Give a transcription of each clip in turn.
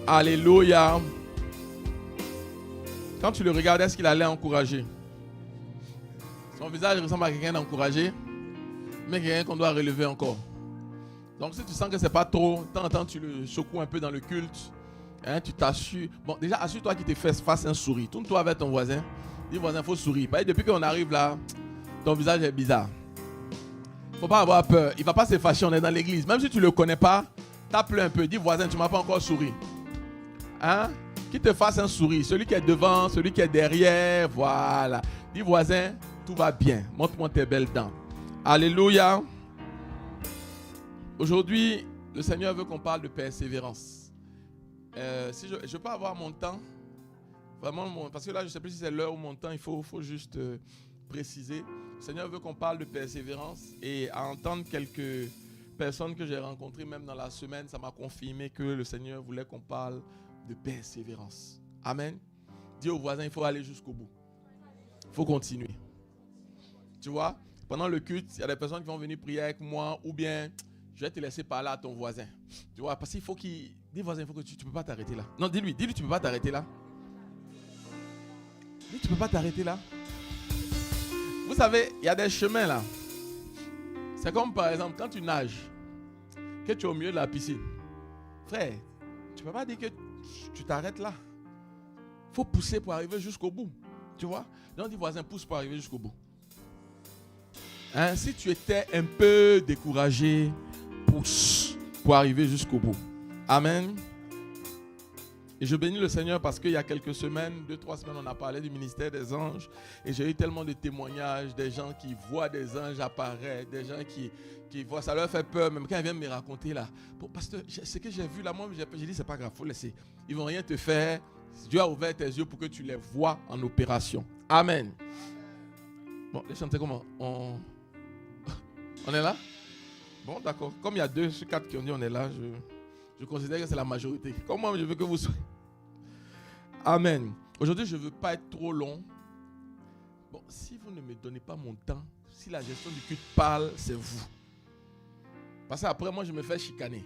Alléluia. Quand tu le regardes, est-ce qu'il allait encourager? Son visage ressemble à quelqu'un d'encouragé, mais quelqu'un qu'on doit relever encore. Donc si tu sens que c'est pas trop, de temps en temps tu le secoues un peu dans le culte, hein, tu t'assures. Bon, déjà assure-toi qu'il te fasse un sourire. Tourne-toi avec ton voisin. Dis voisin, il faut sourire. Parce que depuis qu'on arrive là, ton visage est bizarre. Faut pas avoir peur. Il va pas se fâcher, on est dans l'église. Même si tu le connais pas, tape-le un peu. Dis voisin, tu m'as pas encore souri. Hein? Qu'il te fasse un sourire. Celui qui est devant, celui qui est derrière, voilà. Dis voisin, tout va bien. Montre-moi tes belles dents. Alléluia. Aujourd'hui, le Seigneur veut qu'on parle de persévérance. Si je peux avoir mon temps, vraiment, parce que là, je ne sais plus si c'est l'heure ou mon temps, il faut juste préciser. Le Seigneur veut qu'on parle de persévérance et à entendre quelques personnes que j'ai rencontrées, même dans la semaine, ça m'a confirmé que le Seigneur voulait qu'on parle de persévérance. Amen. Dis aux voisins, il faut aller jusqu'au bout. Il faut continuer. Tu vois, pendant le culte, il y a des personnes qui vont venir prier avec moi ou bien je vais te laisser parler à ton voisin. Tu vois, parce qu'il faut qu'il... Dis voisin, il faut que tu ne peux pas t'arrêter là. Non, dis-lui, tu ne peux pas t'arrêter là. Dis, tu ne peux pas t'arrêter là. Vous savez, il y a des chemins là. C'est comme par exemple, quand tu nages, que tu es au milieu de la piscine. Frère, tu ne peux pas dire que tu t'arrêtes là. Il faut pousser pour arriver jusqu'au bout. Tu vois? Donc, dis voisin, pousse pour arriver jusqu'au bout. Hein, si tu étais un peu découragé, pousse pour arriver jusqu'au bout. Amen. Et je bénis le Seigneur parce qu'il y a quelques semaines, 2-3 semaines, on a parlé du ministère des anges. Et j'ai eu tellement de témoignages, des gens qui voient des anges apparaître, des gens qui voient, ça leur fait peur. Même quand ils viennent me raconter là, pasteur, ce que j'ai vu là, moi j'ai dit c'est pas grave, il faut laisser. Ils ne vont rien te faire. Dieu a ouvert tes yeux pour que tu les vois en opération. Amen. Bon, les chanter comment? On est là? Bon, d'accord. Comme il y a 2 sur 4 qui ont dit on est là, je considère que c'est la majorité. Comment je veux que vous soyez? Amen. Aujourd'hui, je ne veux pas être trop long. Bon, si vous ne me donnez pas mon temps, si la gestion du culte parle, c'est vous. Parce qu'après, moi, je me fais chicaner.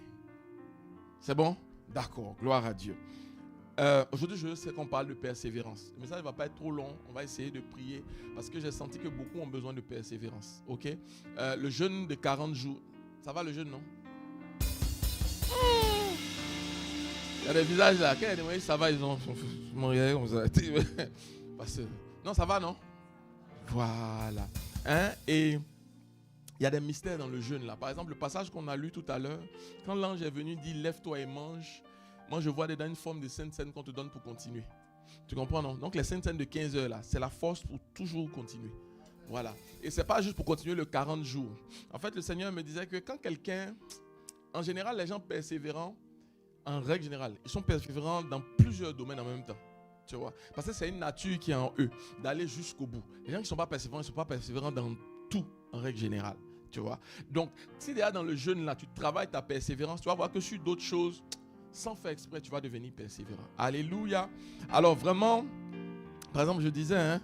C'est bon? D'accord. Gloire à Dieu. Aujourd'hui, je sais qu'on parle de persévérance. Le message ne va pas être trop long. On va essayer de prier parce que j'ai senti que beaucoup ont besoin de persévérance. Ok? Le jeûne de 40 jours. Ça va le jeûne, non? Il y a des visages là. Quand il y a des moyens, ça va, ils ont regardé comme ça. Non, ça va, non? Voilà. Hein? Et il y a des mystères dans le jeûne là. Par exemple, le passage qu'on a lu tout à l'heure, quand l'ange est venu dire lève-toi et mange. Moi, je vois dedans une forme de sainte scène qu'on te donne pour continuer. Tu comprends, non? Donc, les saintes scènes de 15 heures, là, c'est la force pour toujours continuer. Voilà. Et ce n'est pas juste pour continuer le 40 jours. En fait, le Seigneur me disait que quand quelqu'un... En général, les gens persévérants, en règle générale, ils sont persévérants dans plusieurs domaines en même temps. Tu vois? Parce que c'est une nature qui est en eux, d'aller jusqu'au bout. Les gens qui ne sont pas persévérants, ils ne sont pas persévérants dans tout, en règle générale. Tu vois? Donc, si déjà dans le jeûne, là, tu travailles ta persévérance, tu vas voir que sur d'autres choses... Sans faire exprès, tu vas devenir persévérant. Alléluia. Alors vraiment, par exemple, je disais, hein,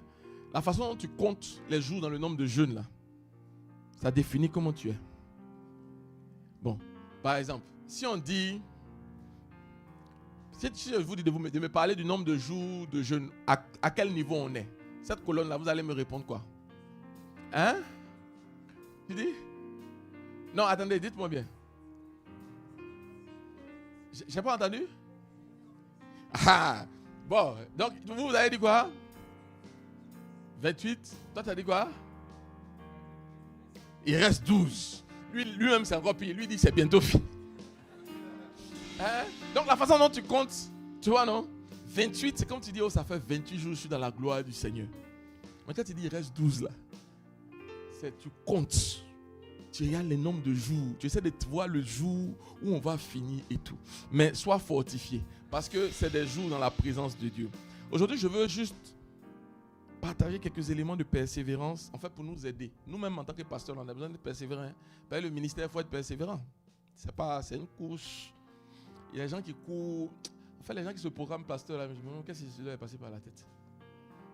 la façon dont tu comptes les jours dans le nombre de jeûnes, là, ça définit comment tu es. Bon, par exemple, si on dit, si je vous dis de me parler du nombre de jours de jeûne, à quel niveau on est? Cette colonne-là, vous allez me répondre quoi? Hein? Tu dis? Non, attendez, dites-moi bien. J'ai pas entendu? Ah, bon, donc vous avez dit quoi? 28. Toi, tu as dit quoi? Il reste 12. Lui-même, c'est encore pire. Lui dit c'est bientôt fini. Hein? Donc, la façon dont tu comptes, tu vois, non? 28, c'est comme tu dis, oh, ça fait 28 jours, je suis dans la gloire du Seigneur. Mais quand tu dis, il reste 12 là, c'est tu comptes. Tu regardes le nombre de jours. Tu essaies de voir le jour où on va finir et tout. Mais sois fortifié. Parce que c'est des jours dans la présence de Dieu. Aujourd'hui, je veux juste partager quelques éléments de persévérance. En fait, pour nous aider. Nous-mêmes, en tant que pasteurs, on a besoin de persévérer. Le ministère, il faut être persévérant. C'est une course. Il y a des gens qui courent. En fait, les gens qui se programment pasteurs, là, je me demande qu'est-ce qui leur est passé par la tête.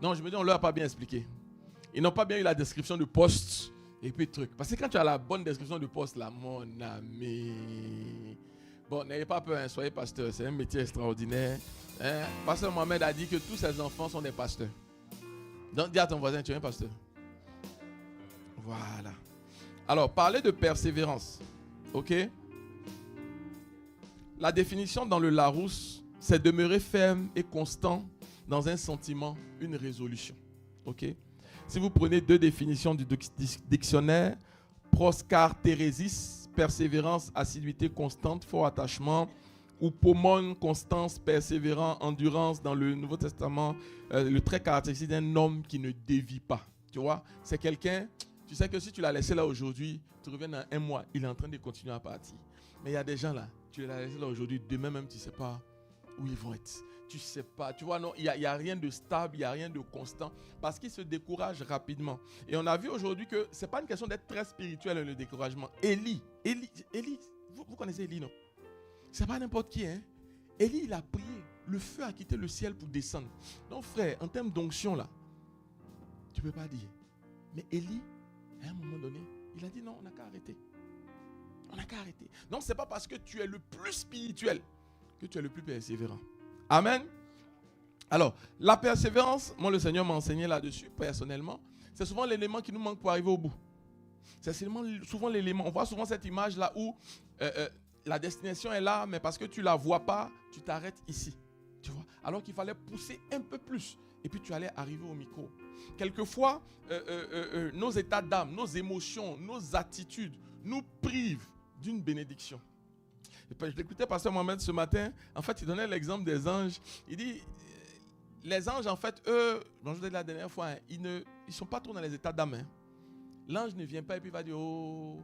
Non, je me dis, on ne leur a pas bien expliqué. Ils n'ont pas bien eu la description de poste. Et puis truc. Parce que quand tu as la bonne description de poste là, mon ami, Bon, n'ayez pas peur, hein, soyez pasteur. C'est un métier extraordinaire. Hein? Pasteur Mohamed a dit que tous ses enfants sont des pasteurs. Donc, dis à ton voisin, tu es un pasteur. Voilà. Alors, parler de persévérance. OK? La définition dans le Larousse, c'est demeurer ferme et constant dans un sentiment, une résolution. OK? Si vous prenez deux définitions du dictionnaire, proskartérésis, persévérance, assiduité constante, fort attachement, ou pomone, constance, persévérant, endurance, dans le Nouveau Testament, le trait caractéristique d'un homme qui ne dévie pas. Tu vois, c'est quelqu'un, tu sais que si tu l'as laissé là aujourd'hui, tu reviens dans un mois, il est en train de continuer à partir. Mais il y a des gens là, tu l'as laissé là aujourd'hui, demain même tu ne sais pas où ils vont être. Tu ne sais pas, tu vois, non, il n'y a rien de stable, il n'y a rien de constant, parce qu'ils se découragent rapidement. Et on a vu aujourd'hui que ce n'est pas une question d'être très spirituel, le découragement. Élie, vous connaissez Élie, non? C'est pas n'importe qui, hein. Élie, il a prié, le feu a quitté le ciel pour descendre. Donc frère, en termes d'onction là, tu ne peux pas dire. Mais Élie, à un moment donné, il a dit non, on n'a qu'à arrêter. On n'a qu'à arrêter. Donc ce n'est pas parce que tu es le plus spirituel que tu es le plus persévérant. Amen. Alors, la persévérance, moi le Seigneur m'a enseigné là-dessus personnellement, c'est souvent l'élément qui nous manque pour arriver au bout. C'est souvent l'élément, on voit souvent cette image là où la destination est là, mais parce que tu ne la vois pas, tu t'arrêtes ici. Tu vois? Alors qu'il fallait pousser un peu plus. Et puis tu allais arriver au micro. Quelquefois, nos états d'âme, nos émotions, nos attitudes nous privent d'une bénédiction. Je l'écoutais pasteur Mohamed ce matin. En fait, il donnait l'exemple des anges. Il dit, les anges, en fait, eux, je vous ai dit la dernière fois, hein, ils ne sont pas trop dans les états d'âme. Hein. L'ange ne vient pas et puis il va dire, oh,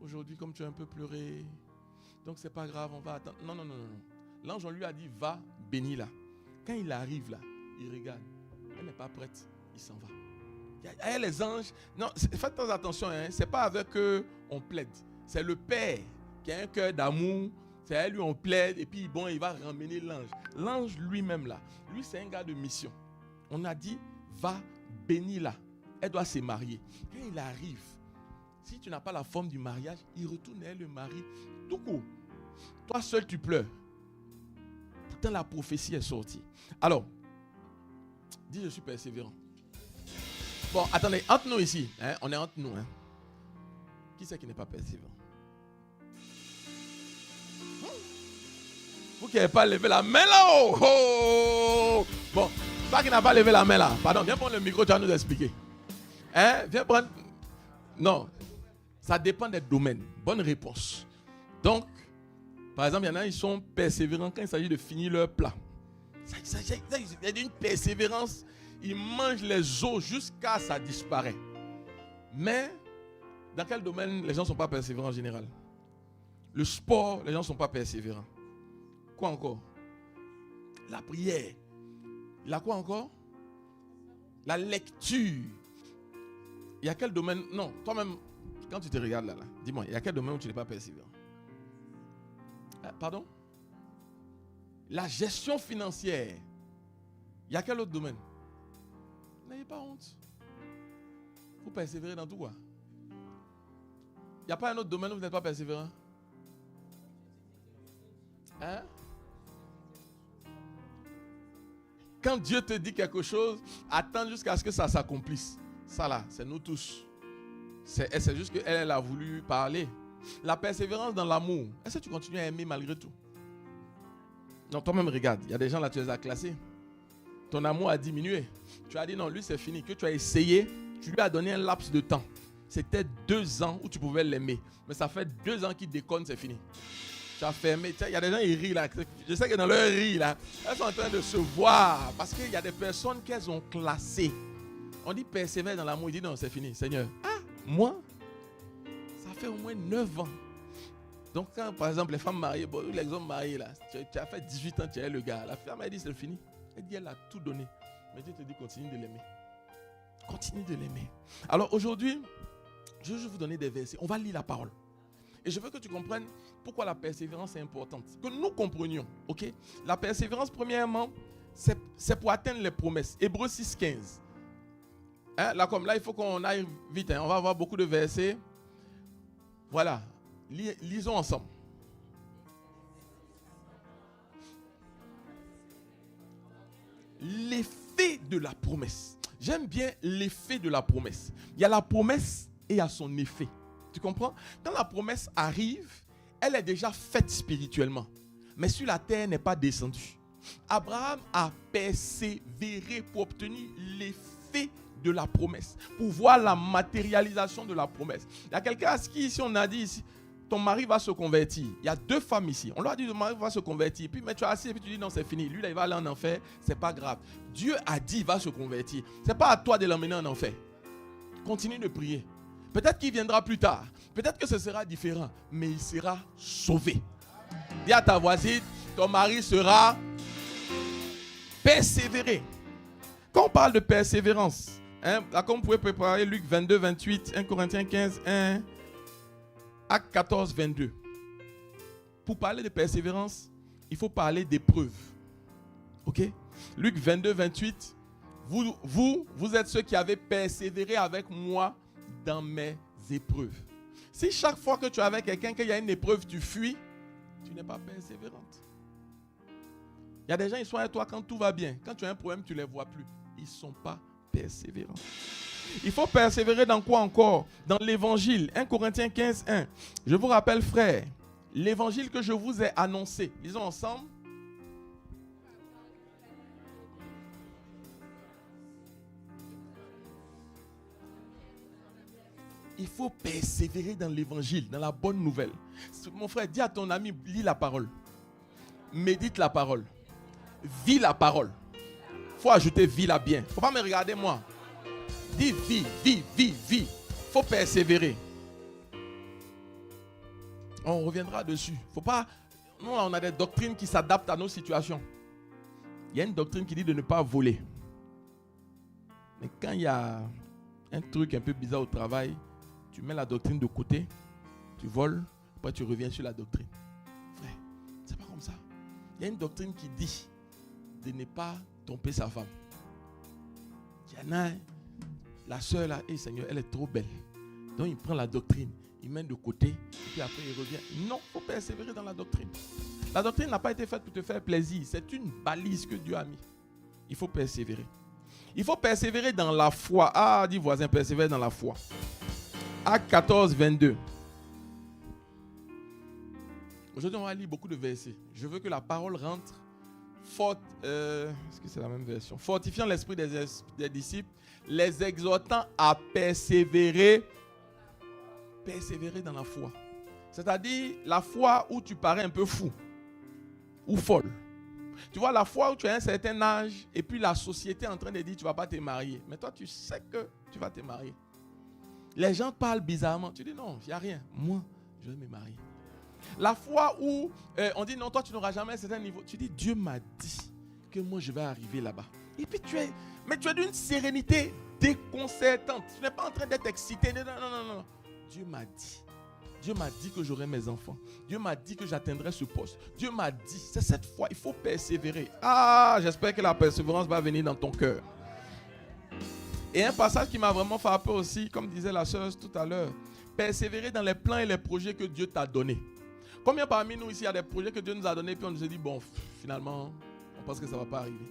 aujourd'hui, comme tu as un peu pleuré, donc c'est pas grave, on va attendre. Non. L'ange, on lui a dit, va, bénis-la. Quand il arrive là, il regarde. Elle n'est pas prête, il s'en va. Il y a les anges. Non, faites attention, hein, c'est pas avec eux on plaide. C'est le Père qui a un cœur d'amour. C'est à lui on plaide et puis bon, il va ramener l'ange. L'ange lui-même là, lui c'est un gars de mission. On a dit, va, bénis-la. Elle doit se marier. Quand il arrive, si tu n'as pas la forme du mariage, il retourne et le mari tout court. Toi seul tu pleures. Pourtant la prophétie est sortie. Alors, dis je suis persévérant. Bon, attendez, entre nous ici, hein, on est entre nous. Hein. Qui c'est qui n'est pas persévérant? Vous qui n'avez pas levé la main là-haut. Oh! Bon, toi qui n'as pas levé la main là, pardon, viens prendre le micro, tu vas nous expliquer. Hein? Viens prendre. Non, ça dépend des domaines. Bonne réponse. Donc, par exemple, il y en a, ils sont persévérants quand il s'agit de finir leur plat. Il y a une persévérance. Ils mangent les os jusqu'à ce que ça disparaît. Mais, dans quel domaine les gens ne sont pas persévérants en général? Le sport, les gens ne sont pas persévérants. Quoi encore? La prière. La quoi encore? La lecture. Il y a quel domaine? Non, toi-même, quand tu te regardes là, dis-moi, il y a quel domaine où tu n'es pas persévérant? Pardon? La gestion financière. Il y a quel autre domaine? N'ayez pas honte. Vous persévérez dans tout quoi? Il n'y a pas un autre domaine où vous n'êtes pas persévérant? Hein? Quand Dieu te dit quelque chose, attends jusqu'à ce que ça s'accomplisse. Ça là, c'est nous tous. C'est juste qu'elle a voulu parler. La persévérance dans l'amour. Est-ce que tu continues à aimer malgré tout? Non, toi-même regarde. Il y a des gens là, tu les as classés. Ton amour a diminué. Tu as dit non, lui c'est fini. Que tu as essayé, tu lui as donné un laps de temps. C'était 2 ans où tu pouvais l'aimer. Mais ça fait 2 ans qu'il déconne, c'est fini. Tu as fermé. Il y a des gens qui rient là. Je sais que dans leur rire là, elles sont en train de se voir. Parce qu'il y a des personnes qu'elles ont classées. On dit persévère dans l'amour. Il dit non, c'est fini. Seigneur, moi, ça fait au moins 9 ans. Donc quand par exemple les femmes mariées, bon, les hommes mariés là, tu as fait 18 ans, tu es le gars. La femme a dit c'est fini. Elle dit elle a tout donné. Mais Dieu te dit continue de l'aimer. Continue de l'aimer. Alors aujourd'hui, je vais vous donner des versets. On va lire la parole. Et je veux que tu comprennes pourquoi la persévérance est importante. Que nous comprenions, ok? La persévérance, premièrement, c'est pour atteindre les promesses. Hébreux 6,15. Hein? Là, comme là, il faut qu'on aille vite. Hein? On va avoir beaucoup de versets. Voilà. Lisons ensemble. de la promesse. J'aime bien l'effet de la promesse. Il y a la promesse et il y a son effet. Tu comprends? Quand la promesse arrive, elle est déjà faite spirituellement. Mais sur la terre, elle n'est pas descendue. Abraham a persévéré pour obtenir l'effet de la promesse, pour voir la matérialisation de la promesse. Il y a quelqu'un à qui ici on a dit ici, ton mari va se convertir. Il y a 2 femmes ici. On leur a dit ton mari va se convertir. Puis mais tu es assis et puis tu dis non, c'est fini. Lui là, il va aller en enfer. C'est pas grave. Dieu a dit il va se convertir. C'est pas à toi de l'emmener en enfer. Continue de prier. Peut-être qu'il viendra plus tard. Peut-être que ce sera différent. Mais il sera sauvé. Dis à ta voisine, ton mari sera persévéré. Quand on parle de persévérance, là, comme vous pouvez préparer Luc 22, 28, 1 Corinthiens 15, 1, Actes 14, 22. Pour parler de persévérance, il faut parler d'épreuve. Ok? Luc 22, 28. Vous êtes ceux qui avez persévéré avec moi dans mes épreuves. Si chaque fois que tu es avec quelqu'un, qu'il y a une épreuve, tu fuis, tu n'es pas persévérante. Il y a des gens, ils sont avec toi quand tout va bien. Quand tu as un problème, tu ne les vois plus. Ils ne sont pas persévérants. Il faut persévérer dans quoi encore? Dans l'évangile. 1 Corinthiens 15, 1. Je vous rappelle, frères, l'évangile que je vous ai annoncé. Lisons ensemble. Il faut persévérer dans l'évangile, dans la bonne nouvelle. Mon frère, dis à ton ami, lis la parole. Médite la parole. Vis la parole. Il faut ajouter vis la bien. Il ne faut pas me regarder moi. Dis vis. Il faut persévérer. On reviendra dessus. Faut pas. Nous, on a des doctrines qui s'adaptent à nos situations. Il y a une doctrine qui dit de ne pas voler. Mais quand il y a un truc un peu bizarre au travail, tu mets la doctrine de côté, tu voles, après tu reviens sur la doctrine. Frère, c'est pas comme ça. Il y a une doctrine qui dit de ne pas tromper sa femme. Il y en a, la soeur là, hey Seigneur, elle est trop belle. Donc il prend la doctrine, il met de côté, et puis après il revient. Non, il faut persévérer dans la doctrine. La doctrine n'a pas été faite pour te faire plaisir. C'est une balise que Dieu a mis. Il faut persévérer. Il faut persévérer dans la foi. Ah, dis voisin, persévérer dans la foi. Actes 14, 22. Aujourd'hui, on va lire beaucoup de versets. Je veux que la parole rentre est-ce que c'est la même version? Fortifiant l'esprit des disciples, les exhortant à persévérer dans la foi. C'est-à-dire la foi où tu parais un peu fou ou folle. Tu vois, la foi où tu as un certain âge et puis la société est en train de dire tu ne vas pas te marier. Mais toi, tu sais que tu vas te marier. Les gens parlent bizarrement. Tu dis non, il n'y a rien. Moi, je vais me marier. La foi où on dit non, toi, tu n'auras jamais un certain niveau. Tu dis Dieu m'a dit que moi, je vais arriver là-bas. Et puis tu es d'une sérénité déconcertante. Tu n'es pas en train d'être excité. Non. Dieu m'a dit. Dieu m'a dit que j'aurai mes enfants. Dieu m'a dit que j'atteindrai ce poste. Dieu m'a dit. C'est cette foi. Il faut persévérer. Ah, j'espère que la persévérance va venir dans ton cœur. Et un passage qui m'a vraiment frappé aussi, comme disait la sœur tout à l'heure, persévérer dans les plans et les projets que Dieu t'a donnés. Combien parmi nous ici, il y a des projets que Dieu nous a donnés, puis on nous a dit, bon, finalement, on pense que ça ne va pas arriver.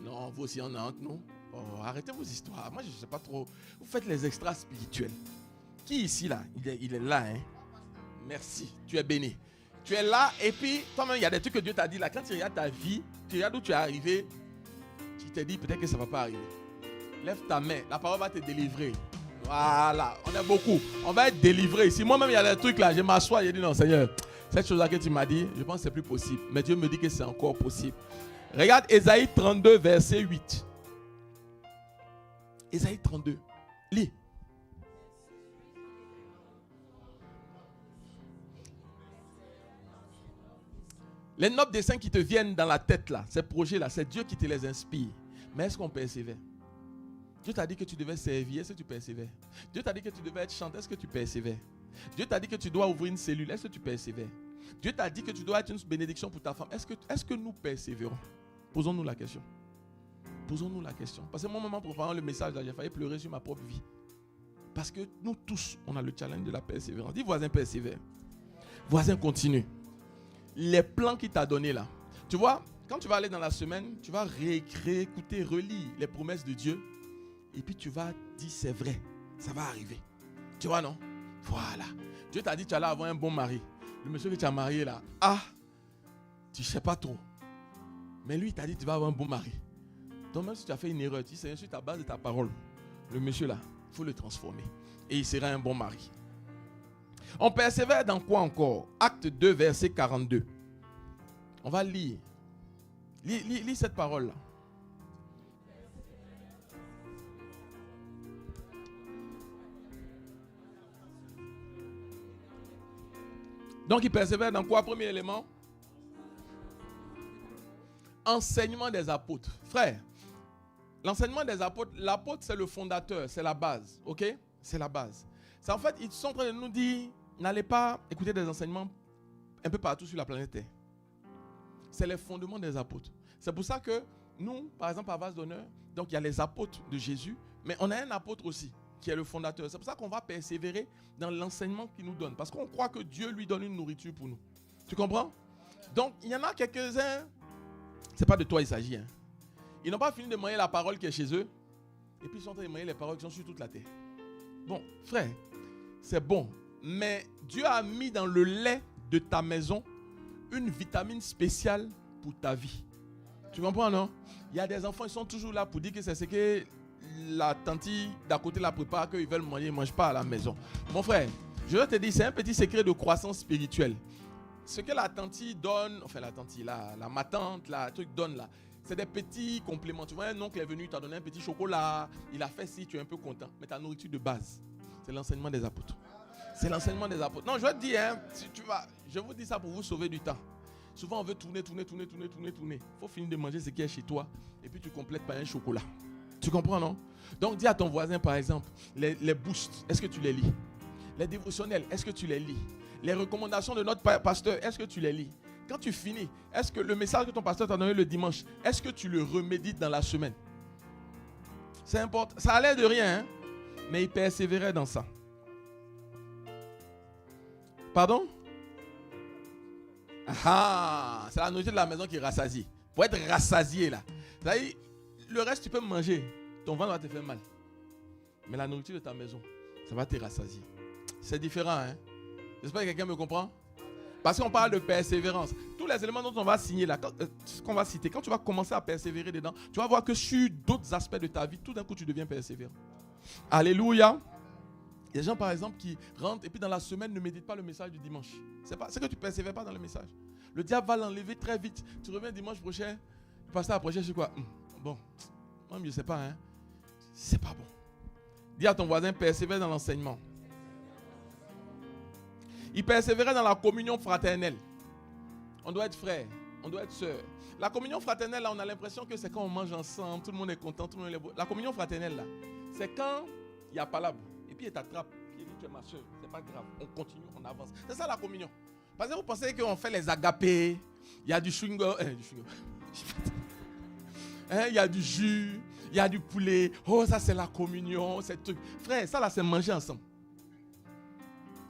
Non, vous aussi, on a entre nous. Oh, arrêtez vos histoires. Moi, je ne sais pas trop. Vous faites les extras spirituels. Qui ici, là? Il est là, hein? Merci, tu es béni. Tu es là, et puis, toi-même, il y a des trucs que Dieu t'a dit là. Quand tu regardes ta vie, tu regardes où tu es arrivé, tu te dis, peut-être que ça ne va pas arriver. Lève ta main, la parole va te délivrer. Voilà, on est beaucoup. On va être délivré ici. Moi-même, il y a des trucs là, je m'assois, je dis non, Seigneur, cette chose-là que tu m'as dit, je pense que c'est plus possible. Mais Dieu me dit que c'est encore possible. Regarde Ésaïe 32, verset 8. Ésaïe 32. Lis. Les notes des saints qui te viennent dans la tête là, ces projets-là, c'est Dieu qui te les inspire. Mais est-ce qu'on persévère? Dieu t'a dit que tu devais servir, est-ce que tu persévères? Dieu t'a dit que tu devais être chanteur, est-ce que tu persévères? Dieu t'a dit que tu dois ouvrir une cellule, est-ce que tu persévères? Dieu t'a dit que tu dois être une bénédiction pour ta femme, est-ce que nous persévérons? Posons-nous la question. Posons-nous la question. Parce que moi, pour préparer le message, là, j'ai failli pleurer sur ma propre vie. Parce que nous tous, on a le challenge de la persévérance. Dis voisin, persévère. Voisin, continue. Les plans qu'il t'a donnés là. Tu vois, Quand tu vas aller dans la semaine, tu vas réécouter, relire les promesses de Dieu. Et puis tu vas dire c'est vrai, ça va arriver. Tu vois, non? Voilà. Dieu t'a dit tu allais avoir un bon mari. Le monsieur que tu as marié là, tu ne sais pas trop. Mais lui, il t'a dit tu vas avoir un bon mari. Donc même si tu as fait une erreur, tu dis c'est sur ta base de ta parole. Le monsieur là, il faut le transformer. Et il sera un bon mari. On persévère dans quoi encore? Acte 2, verset 42. On va lire. Lis cette parole-là. Donc, il persévère dans quoi? Premier élément? Enseignement des apôtres. Frère, l'enseignement des apôtres, l'apôtre, c'est le fondateur, c'est la base. Ok? C'est la base. C'est en fait, ils sont en train de nous dire, n'allez pas écouter des enseignements un peu partout sur la planète Terre. C'est les fondements des apôtres. C'est pour ça que nous, par exemple, à Vase d'Honneur, donc il y a les apôtres de Jésus, mais on a un apôtre aussi, qui est le fondateur. C'est pour ça qu'on va persévérer dans l'enseignement qu'il nous donne. Parce qu'on croit que Dieu lui donne une nourriture pour nous. Tu comprends? Donc, il y en a quelques-uns, c'est pas de toi il s'agit. Hein. Ils n'ont pas fini de manger la parole qui est chez eux, et puis ils sont en train de manger les paroles qui sont sur toute la terre. Bon, frère, c'est bon, mais Dieu a mis dans le lait de ta maison une vitamine spéciale pour ta vie. Tu comprends, non? Il y a des enfants, ils sont toujours là pour dire que c'est ce que la tante d'à côté la prépare, qu'ils veulent manger, ils ne mangent pas à la maison. Mon frère, je vais te dire, c'est un petit secret de croissance spirituelle. Ce que la tante donne, enfin la tante, ma tante, la truc donne là, c'est des petits compléments. Tu vois, un oncle est venu, il t'a donné un petit chocolat, il a fait ci, tu es un peu content. Mais ta nourriture de base, c'est l'enseignement des apôtres. C'est l'enseignement des apôtres. Non, je vais te dire, hein, si tu vas, je vous dis ça pour vous sauver du temps. Souvent, on veut tourner. Il faut finir de manger ce qui est chez toi et puis tu complètes par un chocolat. Tu comprends, non? Donc, dis à ton voisin, par exemple, les boosts, est-ce que tu les lis? Les dévotionnels, est-ce que tu les lis? Les recommandations de notre pasteur, est-ce que tu les lis? Quand tu finis, est-ce que le message que ton pasteur t'a donné le dimanche, est-ce que tu le remédites dans la semaine? C'est important. Ça a l'air de rien, hein? Mais il persévérait dans ça. Pardon? C'est la nourriture de la maison qui rassasie. Pour être rassasié là. C'est-à-dire, le reste tu peux manger. Ton ventre va te faire mal. Mais la nourriture de ta maison, ça va te rassasier. C'est différent, hein? J'espère que quelqu'un me comprend. Parce qu'on parle de persévérance. Tous les éléments dont on va signer là, ce qu'on va citer, quand tu vas commencer à persévérer dedans, tu vas voir que sur d'autres aspects de ta vie, tout d'un coup tu deviens persévérant. Alléluia. Il y a des gens par exemple qui rentrent et puis dans la semaine ne méditent pas le message du dimanche. C'est que tu ne persévères pas dans le message. Le diable va l'enlever très vite. Tu reviens dimanche prochain, le pasteur approché, c'est quoi? Bon, moi je ne sais pas, hein. C'est pas bon. Dis à ton voisin, persévère dans l'enseignement. Il persévérait dans la communion fraternelle. On doit être frère, on doit être soeur. La communion fraternelle, là, on a l'impression que c'est quand on mange ensemble, tout le monde est content, tout le monde est beau. La communion fraternelle, là, c'est quand il y a palabre. Et puis il t'attrape, il dit tu es ma soeur, c'est pas grave, on continue, on avance. C'est ça la communion. Parce que vous pensez qu'on fait les agapés, il y a du chewing-gum, il y a du jus, il y a du poulet. Oh, ça c'est la communion, c'est truc. Frère, ça là c'est manger ensemble.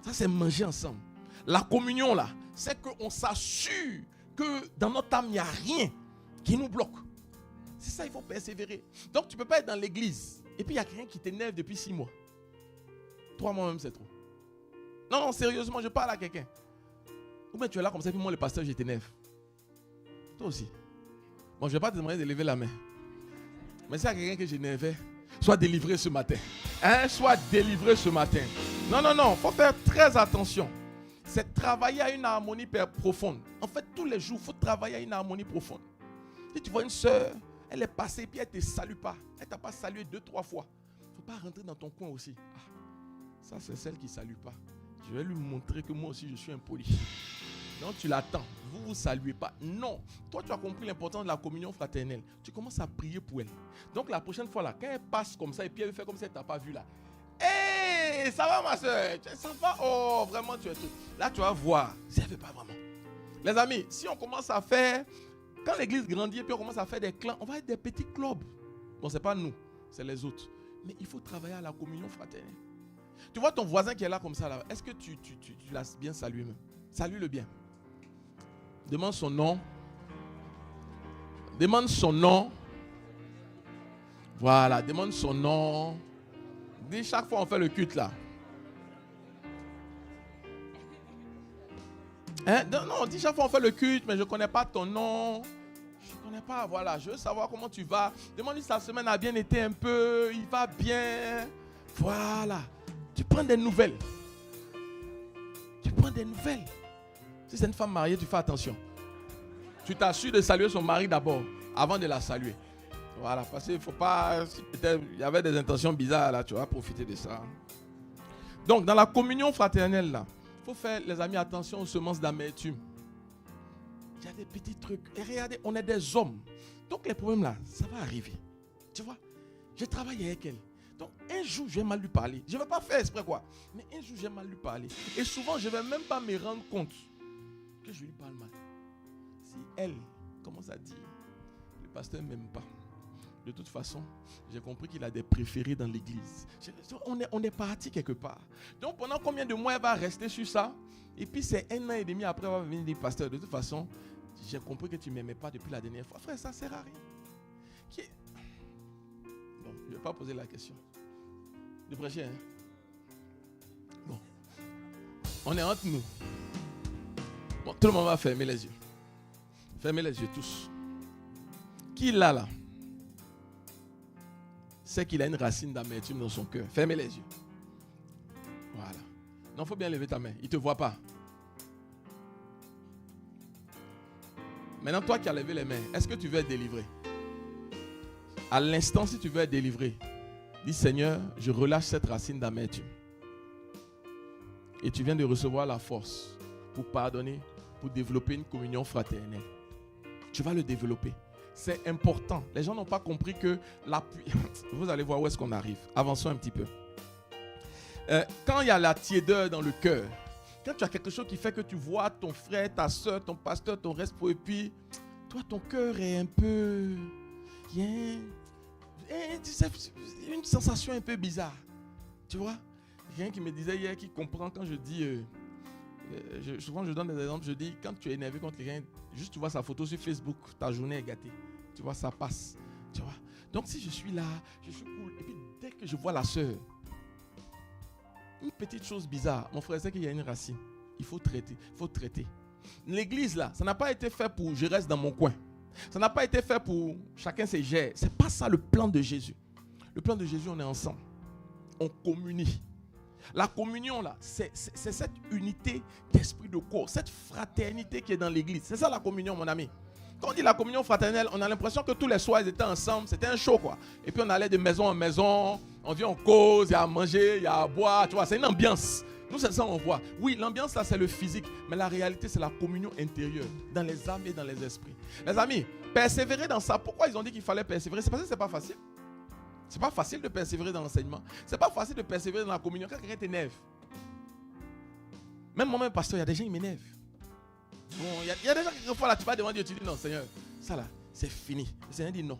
Ça c'est manger ensemble. La communion là, c'est qu'on s'assure que dans notre âme il n'y a rien qui nous bloque. C'est ça, il faut persévérer. Donc tu ne peux pas être dans l'église et puis il y a quelqu'un qui t'énerve depuis 6 mois. 3 mois même c'est trop. Non, sérieusement, je parle à quelqu'un. Ou bien tu es là comme ça, puis moi le pasteur, je t'énerve. Toi aussi. Bon, je ne vais pas te demander de lever la main. Mais s'il y a quelqu'un que j'énervais, sois délivré ce matin. Hein? Sois délivré ce matin. Non, il faut faire très attention. C'est travailler à une harmonie profonde. En fait, tous les jours, il faut travailler à une harmonie profonde. Si tu vois une soeur, elle est passée, puis elle ne te salue pas. Elle ne t'a pas salué 2-3 fois. Il ne faut pas rentrer dans ton coin aussi. Ça, c'est celle qui ne salue pas. Je vais lui montrer que moi aussi, je suis impoli. Donc, tu l'attends. Vous ne vous saluez pas. Non. Toi, tu as compris l'importance de la communion fraternelle. Tu commences à prier pour elle. Donc, la prochaine fois, là, quand elle passe comme ça, et puis elle fait comme si elle ne t'a pas vu, là. Hé, ça va, ma soeur? Ça va? Oh, vraiment, tu es tout. Là, tu vas voir si elle ne veut pas vraiment. Les amis, si on commence à faire... Quand l'église grandit et puis on commence à faire des clans, on va être des petits clubs. Bon, ce n'est pas nous, c'est les autres. Mais il faut travailler à la communion fraternelle. Tu vois ton voisin qui est là comme ça, là, est-ce que tu l'as bien salué même? Salue-le bien. Demande son nom. Demande son nom. Voilà, demande son nom. Dis chaque fois on fait le culte là. Hein? Non, dis chaque fois on fait le culte, mais je ne connais pas ton nom. Je ne connais pas, voilà, je veux savoir comment tu vas. Demande-lui si la semaine a bien été un peu, il va bien. Voilà. Tu prends des nouvelles. Tu prends des nouvelles. Si c'est une femme mariée, tu fais attention. Tu t'assures de saluer son mari d'abord, avant de la saluer. Voilà, parce qu'il ne faut pas... Il y avait des intentions bizarres là, tu vas profiter de ça. Donc, dans la communion fraternelle là, il faut faire, les amis, attention aux semences d'amertume. Il y a des petits trucs. Et regardez, on est des hommes. Donc les problèmes là, ça va arriver. Tu vois, je travaille avec elle. Donc un jour, je vais mal lui parler. Je ne vais pas faire exprès quoi. Mais un jour, je vais mal lui parler. Et souvent, je ne vais même pas me rendre compte que je lui parle mal. Si elle commence à dire, le pasteur ne m'aime pas. De toute façon, j'ai compris qu'il a des préférés dans l'église. On est parti quelque part. Donc pendant combien de mois elle va rester sur ça? Et puis c'est 1 an et demi après, elle va venir dire, pasteur, de toute façon, j'ai compris que tu ne m'aimais pas depuis la dernière fois. Frère, ça ne sert à rien. Bon, je ne vais pas poser la question. De prêcher, hein? Bon. On est entre nous. Bon, tout le monde va fermer les yeux. Fermez les yeux tous. Qui là? C'est qu'il a une racine d'amertume dans son cœur. Fermez les yeux. Voilà. Non, il faut bien lever ta main. Il ne te voit pas. Maintenant, toi qui as levé les mains, est-ce que tu veux être délivré? À l'instant, si tu veux être délivré, dis Seigneur, je relâche cette racine d'amertume. Et tu viens de recevoir la force pour pardonner, pour développer une communion fraternelle. Tu vas le développer. C'est important. Les gens n'ont pas compris que l'appui... Vous allez voir où est-ce qu'on arrive. Avançons un petit peu. Quand il y a la tiédeur dans le cœur, quand tu as quelque chose qui fait que tu vois ton frère, ta soeur, ton pasteur, ton respect, et puis toi, ton cœur est un peu... Il y a une sensation un peu bizarre. Tu vois? Quelqu'un qui me disait hier, qui comprend quand je dis... souvent, je donne des exemples. Je dis, quand tu es énervé contre quelqu'un, juste tu vois sa photo sur Facebook, ta journée est gâtée. Tu vois, ça passe. Tu vois? Donc, si je suis là, je suis cool. Et puis, dès que je vois la soeur, une petite chose bizarre, mon frère, c'est qu'il y a une racine. Il faut traiter. L'église, là, ça n'a pas été fait pour je reste dans mon coin. Ça n'a pas été fait pour chacun se gère. Ce n'est pas ça le plan de Jésus. Le plan de Jésus, on est ensemble. On communie. La communion, là, c'est cette unité d'esprit de corps, cette fraternité qui est dans l'église. C'est ça la communion, mon ami. Quand on dit la communion fraternelle, on a l'impression que tous les soirs, ils étaient ensemble. C'était un show, quoi. Et puis, on allait de maison en maison. On vient, on cause, il y a à manger, il y a à boire. Tu vois, c'est une ambiance. Nous, c'est ça qu'on voit. Oui, l'ambiance, là, c'est le physique. Mais la réalité, c'est la communion intérieure, dans les âmes et dans les esprits. Les amis, persévérer dans ça. Pourquoi ils ont dit qu'il fallait persévérer? C'est parce que ce n'est pas facile. C'est pas facile de persévérer dans l'enseignement. C'est pas facile de persévérer dans la communion. Quand quelqu'un t'énerve. Même moi-même, pasteur, il y a des gens qui m'énervent. Bon, il y a des gens qui, quelquefois, là, tu vas devant Dieu, tu dis non, Seigneur, ça là, c'est fini. Le Seigneur dit non.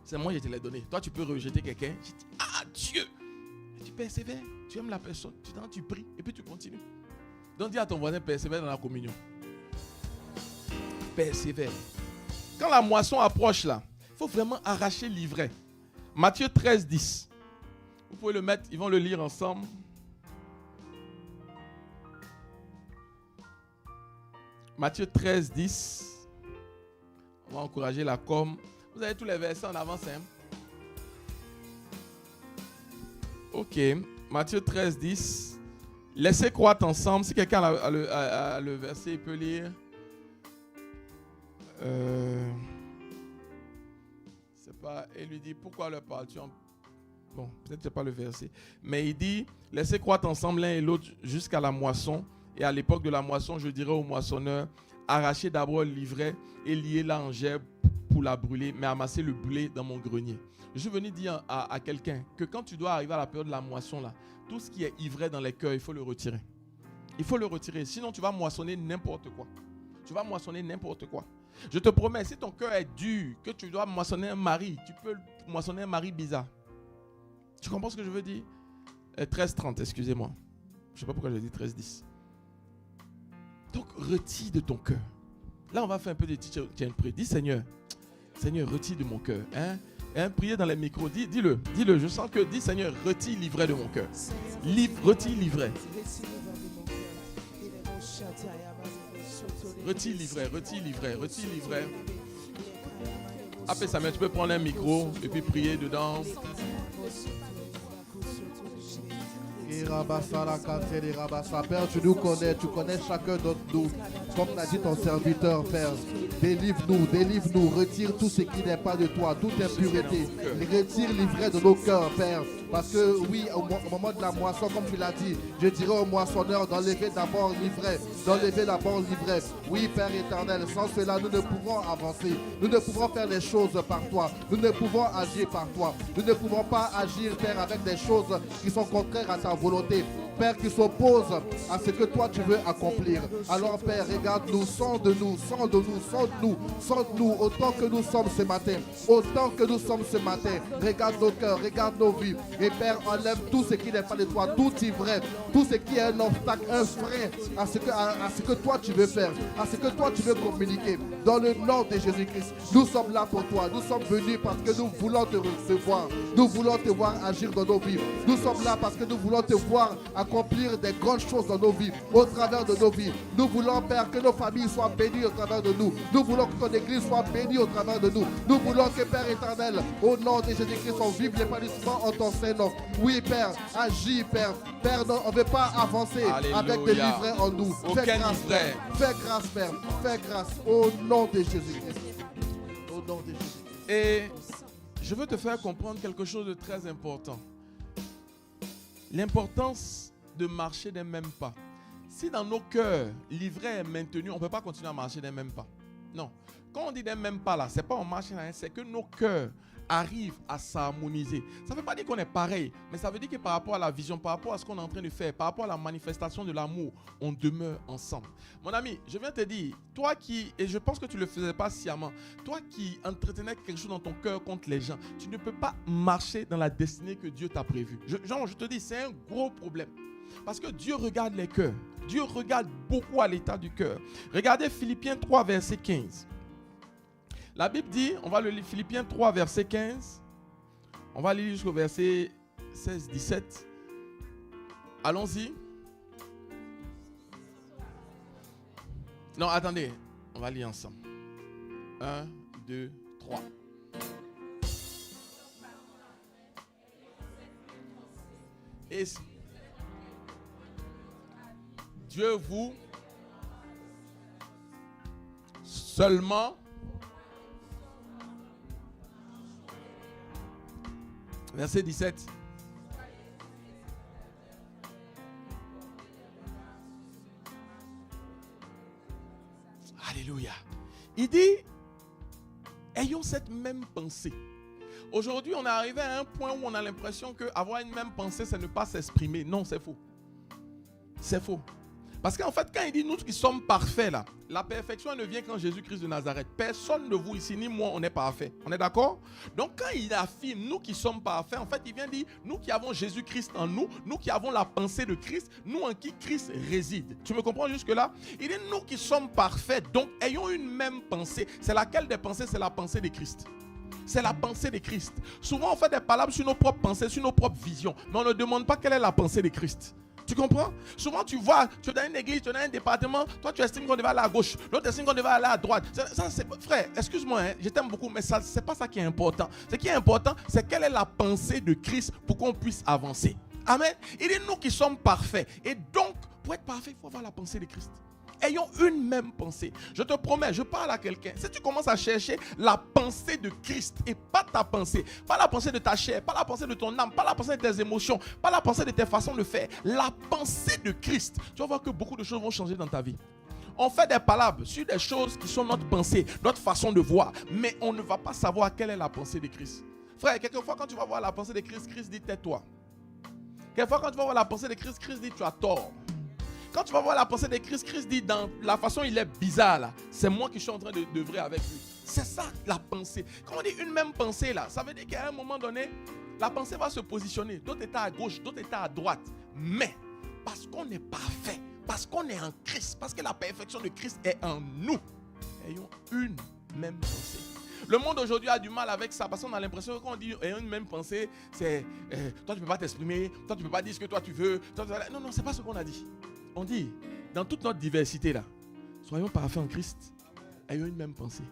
C'est moi qui te l'ai donné. Toi, tu peux rejeter quelqu'un. Je dis, ah Dieu. Et tu persévères. Tu aimes la personne. Tu pries. Et puis tu continues. Donc, dis à ton voisin, persévère dans la communion. Persévère. Quand la moisson approche là, il faut vraiment arracher l'ivraie. Matthieu 13, 10. Vous pouvez le mettre, ils vont le lire ensemble. Matthieu 13, 10. On va encourager la com. Vous avez tous les versets en avance. Hein? Ok. Matthieu 13, 10. Laissez croître ensemble. Si quelqu'un a le verset, il peut lire. Il lui dit, pourquoi leur parles-tu en... Bon, peut-être que ce n'est pas le verset. Mais il dit, laissez croître ensemble l'un et l'autre jusqu'à la moisson. Et à l'époque de la moisson, je dirais au moissonneur, arrachez d'abord l'ivraie et liez-la en gerbe pour la brûler, mais amassez le blé dans mon grenier. Je suis venu dire à quelqu'un que quand tu dois arriver à la période de la moisson, là, tout ce qui est ivraie dans les cœurs, il faut le retirer. Il faut le retirer, sinon tu vas moissonner n'importe quoi. Tu vas moissonner n'importe quoi. Je te promets, si ton cœur est dur, que tu dois moissonner un mari, tu peux moissonner un mari bizarre. Tu comprends ce que je veux dire? 13-30, excusez-moi. Je ne sais pas pourquoi j'ai dit 13-10. Donc, retire de ton cœur. Là, on va faire un peu de teacher and pray. Dis, Seigneur, Seigneur, retire de mon cœur. Priez dans les micros. Dis-le. Je sens que, dis Seigneur, retire l'ivraie de mon cœur. Retire l'ivraie. Retire l'ivraie. Après Samuel, tu peux prendre un micro et puis prier dedans. Père, tu nous connais, tu connais chacun d'entre nous. Comme l'a dit ton serviteur, Père, délivre-nous, retire tout ce qui n'est pas de toi, toute impureté. Retire l'ivraie de nos cœurs, Père. Parce que oui, au moment de la moisson, comme tu l'as dit, je dirais au moissonneur d'enlever d'abord l'ivraie. Oui, Père éternel, sans cela, nous ne pouvons avancer. Nous ne pouvons faire les choses par toi. Nous ne pouvons agir par toi. Nous ne pouvons pas agir, Père, avec des choses qui sont contraires à ta volonté. Père, qui s'oppose à ce que toi tu veux accomplir. Alors Père, regarde-nous, sonde-nous, autant que nous sommes ce matin. Regarde nos cœurs, regarde nos vies. Et Père, enlève tout ce qui n'est pas de toi, tout ivraie, tout ce qui est un obstacle, un frein à ce que toi tu veux faire, à ce que toi tu veux communiquer. Dans le nom de Jésus-Christ, nous sommes là pour toi. Nous sommes venus parce que nous voulons te recevoir. Nous voulons te voir agir dans nos vies. Nous sommes là parce que nous voulons te voir accomplir des grandes choses dans nos vies, au travers de nos vies. Nous voulons, Père, que nos familles soient bénies au travers de nous. Nous voulons que ton Église soit bénie au travers de nous. Nous voulons que, Père éternel, au nom de Jésus-Christ, on vive l'épanouissement en ton Saint-Nom. Oui, Père, agis, Père. Père, non, on ne veut pas avancer. Alléluia. Avec des livrets en nous. Fais grâce, Père. Fais grâce, Père. Fais grâce au nom de Jésus-Christ. Au nom de Jésus. Et je veux te faire comprendre quelque chose de très important. L'importance de marcher d'un même pas. Si dans nos cœurs, l'ivraie est maintenue, on ne peut pas continuer à marcher d'un même pas. Non. Quand on dit d'un même pas là, ce n'est pas on marche d'un, c'est que nos cœurs arrivent à s'harmoniser. Ça ne veut pas dire qu'on est pareil, mais ça veut dire que par rapport à la vision, par rapport à ce qu'on est en train de faire, par rapport à la manifestation de l'amour, on demeure ensemble. Mon ami, je viens te dire, toi qui, et je pense que tu ne le faisais pas sciemment, toi qui entretenais quelque chose dans ton cœur contre les gens, tu ne peux pas marcher dans la destinée que Dieu t'a prévue. Je te dis, c'est un gros problème. Parce que Dieu regarde les cœurs. Dieu regarde beaucoup à l'état du cœur. Regardez Philippiens 3, verset 15. La Bible dit, on va le lire, Philippiens 3, verset 15. On va lire jusqu'au verset 16, 17. Allons-y. Non, attendez. On va lire ensemble. 1, 2, 3. Et Dieu vous seulement verset 17. Alléluia. Il dit, ayons cette même pensée. Aujourd'hui, on est arrivé à un point où on a l'impression qu'avoir une même pensée, c'est ne pas s'exprimer. Non, c'est faux. C'est faux. Parce qu'en fait, quand il dit nous qui sommes parfaits là, la perfection ne vient qu'en Jésus-Christ de Nazareth. Personne de vous ici, ni moi, on est parfait. On est d'accord? Donc quand il affirme nous qui sommes parfaits, en fait, il vient dire nous qui avons Jésus-Christ en nous, nous qui avons la pensée de Christ, nous en qui Christ réside. Tu me comprends jusque-là? Il dit nous qui sommes parfaits, donc ayons une même pensée. C'est laquelle des pensées? C'est la pensée de Christ. C'est la pensée de Christ. Souvent, on fait des palabres sur nos propres pensées, sur nos propres visions, mais on ne demande pas quelle est la pensée de Christ. Tu comprends? Souvent, tu vois, tu es dans une église, tu es dans un département, toi, tu estimes qu'on devait aller à gauche, l'autre estime qu'on devait aller à droite. Frère, excuse-moi, hein, je t'aime beaucoup, mais ce n'est pas ça qui est important. Ce qui est important, c'est quelle est la pensée de Christ pour qu'on puisse avancer. Amen. Il est nous qui sommes parfaits. Et donc, pour être parfait, il faut avoir la pensée de Christ. Ayons une même pensée. Je te promets, je parle à quelqu'un. Si tu commences à chercher la pensée de Christ et pas ta pensée, pas la pensée de ta chair, pas la pensée de ton âme, pas la pensée de tes émotions, pas la pensée de tes façons de faire, la pensée de Christ, tu vas voir que beaucoup de choses vont changer dans ta vie. On fait des palabres sur des choses qui sont notre pensée, notre façon de voir, mais on ne va pas savoir quelle est la pensée de Christ. Frère, quelquefois quand tu vas voir la pensée de Christ, Christ dit tais-toi. Quelquefois quand tu vas voir la pensée de Christ, Christ dit tu as tort. Quand tu vas voir la pensée de Christ, Christ dit dans la façon il est bizarre là, c'est moi qui suis en train de d'œuvrer avec lui. C'est ça la pensée. Quand on dit une même pensée là, ça veut dire qu'à un moment donné, la pensée va se positionner. D'autres états à gauche, d'autres états à droite. Mais parce qu'on est parfait, parce qu'on est en Christ, parce que la perfection de Christ est en nous, ayons une même pensée. Le monde aujourd'hui a du mal avec ça parce qu'on a l'impression qu'on dit ayant une même pensée, c'est toi tu ne peux pas t'exprimer, toi tu ne peux pas dire ce que toi tu veux. Non, non, ce n'est pas ce qu'on a dit. On dit, dans toute notre diversité là, soyons parfaits en Christ, ayons une même pensée.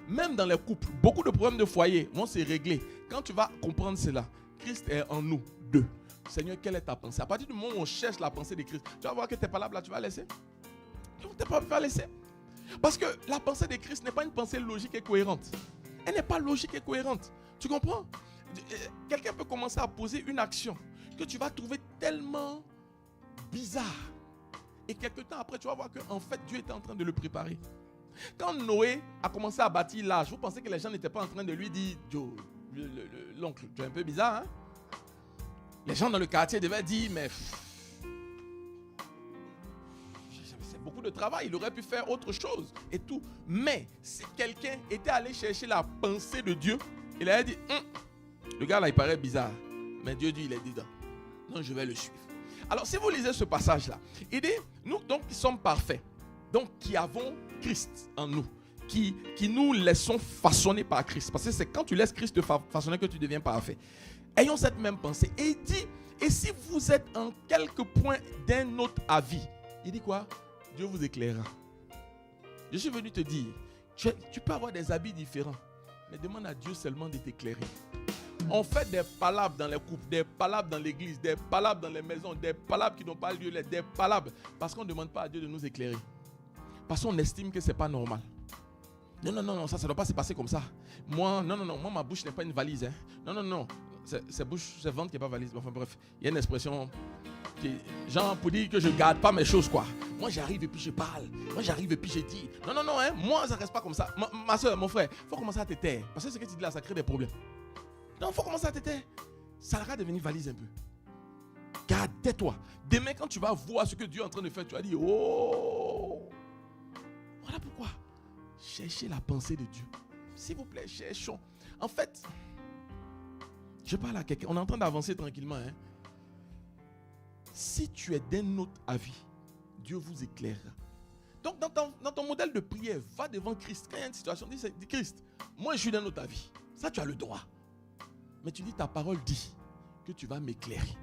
Même dans les couples, beaucoup de problèmes de foyer vont se régler. Quand tu vas comprendre cela, Christ est en nous, deux. Seigneur, quelle est ta pensée? À partir du moment où on cherche la pensée de Christ, tu vas voir que tes palabres là, tu vas laisser. Tu vas laisser. Parce que la pensée de Christ n'est pas une pensée logique et cohérente. Elle n'est pas logique et cohérente. Tu comprends? Quelqu'un peut commencer à poser une action que tu vas trouver tellement bizarre. Et quelque temps après, tu vas voir qu'en fait, Dieu était en train de le préparer. Quand Noé a commencé à bâtir l'arche, vous pensez que les gens n'étaient pas en train de lui dire Joe, l'oncle, tu es un peu bizarre, hein? Les gens dans le quartier devaient dire, mais c'est beaucoup de travail, il aurait pu faire autre chose et tout. Mais si quelqu'un était allé chercher la pensée de Dieu, il avait dit, le gars là, il paraît bizarre, mais Dieu dit, il est dedans. Non, je vais le suivre. Alors, si vous lisez ce passage-là, il dit, nous donc qui sommes parfaits, donc qui avons Christ en nous, qui nous laissons façonner par Christ. Parce que c'est quand tu laisses Christ te façonner que tu deviens parfait. Ayons cette même pensée. Et il dit, et si vous êtes en quelque point d'un autre avis, il dit quoi? Dieu vous éclairera. Je suis venu te dire, tu peux avoir des habits différents, mais demande à Dieu seulement de t'éclairer. On fait des palabres dans les couples, des palabres dans l'église, des palabres dans les maisons, des palabres qui n'ont pas lieu, des palabres, parce qu'on ne demande pas à Dieu de nous éclairer. Parce qu'on estime que ce n'est pas normal. Non, ça ne doit pas se passer comme ça. Moi, moi, ma bouche n'est pas une valise. Hein. Non. C'est ventre qui n'est pas valise. Enfin bref, il y a une expression genre pour dire que je ne garde pas mes choses, quoi. Moi, j'arrive et puis je parle. Moi, j'arrive et puis je dis. Non, hein. Moi, ça ne reste pas comme ça. Ma soeur, mon frère, il faut commencer à te taire. Parce que ce que tu dis là, ça crée des problèmes. Non, il faut commencer à te taire. Ça va devenir valise un peu. Garde, tais-toi. Demain, quand tu vas voir ce que Dieu est en train de faire, tu vas dire, oh. Voilà pourquoi. Cherchez la pensée de Dieu. S'il vous plaît, cherchons. En fait, je parle à quelqu'un. On est en train d'avancer tranquillement. Hein? Si tu es d'un autre avis, Dieu vous éclairera. Donc, dans ton modèle de prière, va devant Christ. Quand il y a une situation, dis Christ, moi je suis d'un autre avis. Ça, tu as le droit. Mais tu dis, ta parole dit que tu vas m'éclairer.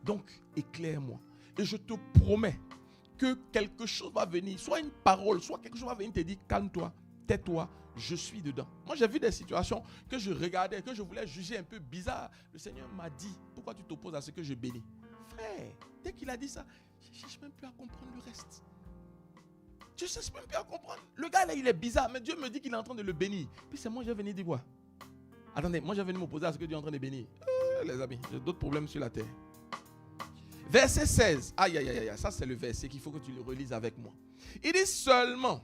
Donc, éclaire-moi. Et je te promets que quelque chose va venir, soit une parole, soit quelque chose va venir te dire, calme-toi, tais-toi, je suis dedans. Moi, j'ai vu des situations que je regardais, que je voulais juger un peu bizarre. Le Seigneur m'a dit, pourquoi tu t'opposes à ce que je bénis? Frère, dès qu'il a dit ça, je ne cherche même plus à comprendre le reste. Je ne cherche même plus à comprendre. Le gars là, il est bizarre, mais Dieu me dit qu'il est en train de le bénir. Puis c'est moi, je vais venir dire quoi? Attendez, moi, je vais venir m'opposer à ce que Dieu est en train de bénir. Les amis, j'ai d'autres problèmes sur la terre. Verset 16. Aïe. Ça, c'est le verset qu'il faut que tu le relises avec moi. Il dit seulement.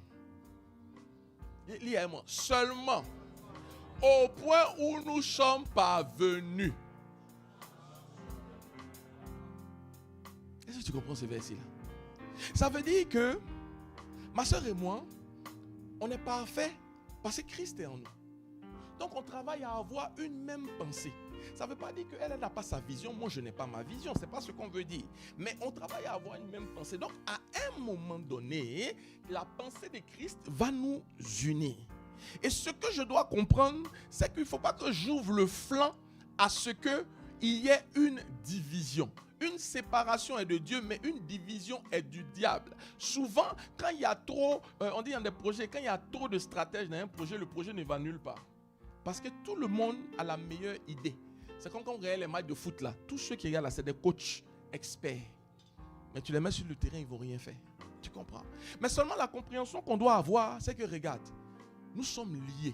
Lis avec moi. Seulement. Au point où nous sommes parvenus. Est-ce que tu comprends ce verset-là? Ça veut dire que ma soeur et moi, on est parfaits parce que Christ est en nous. Donc on travaille à avoir une même pensée. Ça ne veut pas dire qu'elle n'a pas sa vision, moi je n'ai pas ma vision, ce n'est pas ce qu'on veut dire. Mais on travaille à avoir une même pensée. Donc à un moment donné, la pensée de Christ va nous unir. Et ce que je dois comprendre, c'est qu'il ne faut pas que j'ouvre le flanc à ce qu'il y ait une division. Une séparation est de Dieu, mais une division est du diable. Souvent, quand il y a trop, on dit dans des projets, quand il y a trop de stratèges dans un projet, le projet ne va nulle part. Parce que tout le monde a la meilleure idée. C'est comme quand on regarde les matchs de foot là. Tous ceux qui regardent là, c'est des coachs experts. Mais tu les mets sur le terrain, ils ne vont rien faire. Tu comprends? Mais seulement la compréhension qu'on doit avoir, c'est que regarde, nous sommes liés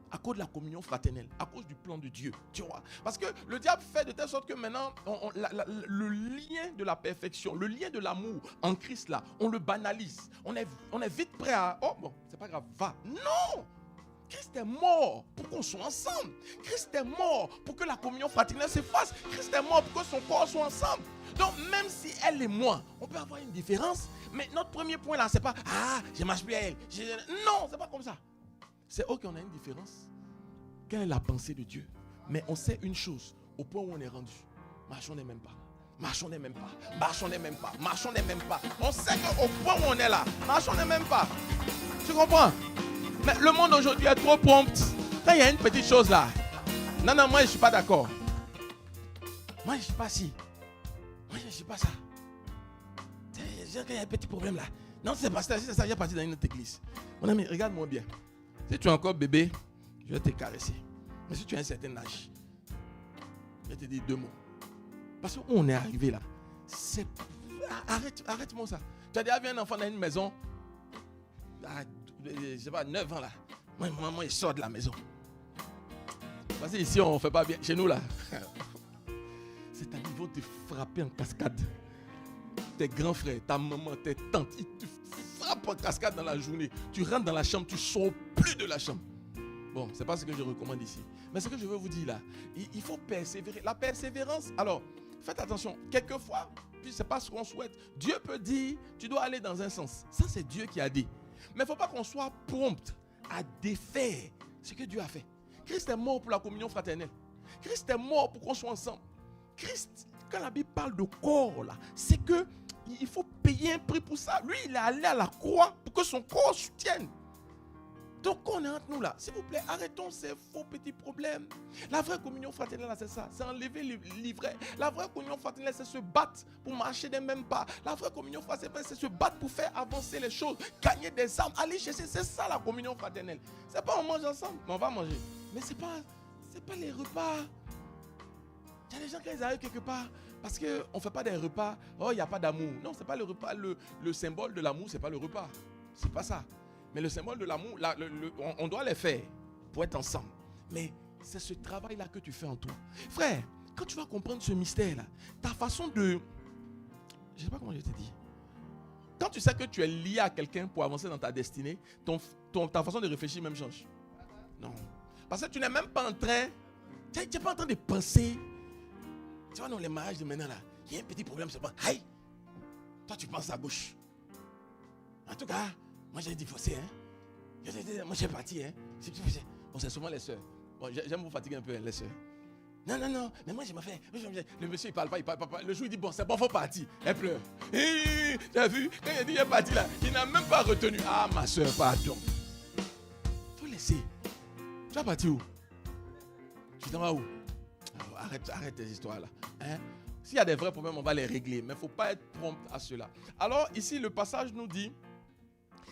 à cause de la communion fraternelle, à cause du plan de Dieu. Tu vois? Parce que le diable fait de telle sorte que maintenant, le lien de la perfection, le lien de l'amour en Christ là, on le banalise. On est vite prêt à, oh bon, c'est pas grave, va. Non! Christ est mort pour qu'on soit ensemble. Christ est mort pour que la communion fraternelle se fasse. Christ est mort pour que son corps soit ensemble. Donc même si elle et moi, on peut avoir une différence, mais notre premier point là, c'est pas, je marche plus à elle. Non, c'est pas comme ça. C'est ok, on a une différence. Quelle est la pensée de Dieu? Mais on sait une chose, au point où on est rendu. Marchons n'est même pas. Marchons n'est même pas. Marchons n'est même pas. Marchons n'est même pas. On sait qu'au point où on est là, marchons n'est même pas. Tu comprends? Mais le monde aujourd'hui est trop prompt Quand il y a une petite chose là, non, moi je ne suis pas d'accord. Moi je ne suis pas si. Moi je ne suis pas ça. Quand il y a un petit problème là. Non, c'est pas ça, c'est ça, il est parti dans une autre église. Mon ami, regarde-moi bien. Si tu es encore bébé, je vais te caresser. Mais si tu as un certain âge, je vais te dire 2 mots. Parce où on est arrivé là, c'est... Arrête-moi ça. Tu as déjà vu un enfant dans une maison, je sais pas, 9 ans là. Moi, maman, il sort de la maison. Parce que ici, on ne fait pas bien. Chez nous là, c'est à niveau de frapper en cascade. Tes grands frères, ta maman, tes tantes, ils te frappent en cascade dans la journée. Tu rentres dans la chambre, tu ne sors plus de la chambre. Bon, ce n'est pas ce que je recommande ici. Mais ce que je veux vous dire là, il faut persévérer. La persévérance, alors, faites attention. Quelquefois, puis ce n'est pas ce qu'on souhaite. Dieu peut dire, tu dois aller dans un sens. Ça, c'est Dieu qui a dit. Mais il ne faut pas qu'on soit prompt à défaire ce que Dieu a fait. Christ est mort pour la communion fraternelle. Christ est mort pour qu'on soit ensemble. Christ, quand la Bible parle de corps là, c'est que il faut payer un prix pour ça. Lui, il est allé à la croix pour que son corps soutienne. Donc, on est entre nous là. S'il vous plaît, arrêtons ces faux petits problèmes. La vraie communion fraternelle, c'est ça. C'est enlever l'ivraie. La vraie communion fraternelle, c'est se battre pour marcher des mêmes pas. La vraie communion fraternelle, c'est se battre pour faire avancer les choses, gagner des armes, aller chercher. C'est ça la communion fraternelle. C'est pas on mange ensemble, mais on va manger. Mais c'est pas les repas. Il y a des gens qui arrivent quelque part parce qu'on ne fait pas des repas. Oh, il n'y a pas d'amour. Non, ce n'est pas le repas. Le symbole de l'amour, ce n'est pas le repas. Ce n'est pas ça. Mais le symbole de l'amour, on doit les faire pour être ensemble. Mais c'est ce travail-là que tu fais en toi. Frère, quand tu vas comprendre ce mystère-là, ta façon de... Je ne sais pas comment je te dis. Quand tu sais que tu es lié à quelqu'un pour avancer dans ta destinée, ta façon de réfléchir même change. Non. Parce que tu n'es même pas en train... Tu n'es pas en train de penser... Tu vois, dans les mariages de maintenant, là, il y a un petit problème, c'est pas. Aïe! Toi, tu penses à gauche. En tout cas, moi, j'ai divorcé, hein. Moi, j'ai parti, hein. Bon, c'est souvent les soeurs. Bon, j'aime vous fatiguer un peu, hein, les soeurs. Non, mais moi, je m'en fais. Le monsieur, il parle pas. Le jour, il dit, bon, c'est bon, faut partir. Elle pleure. Tu as vu? Quand il a dit, il est parti là, il n'a même pas retenu. Ah, ma soeur, pardon. Faut laisser. Tu vas partir où? Tu t'en vas où? Arrête tes histoires là. Hein? S'il y a des vrais problèmes, on va les régler. Mais il ne faut pas être prompt à cela. Alors ici, le passage nous dit,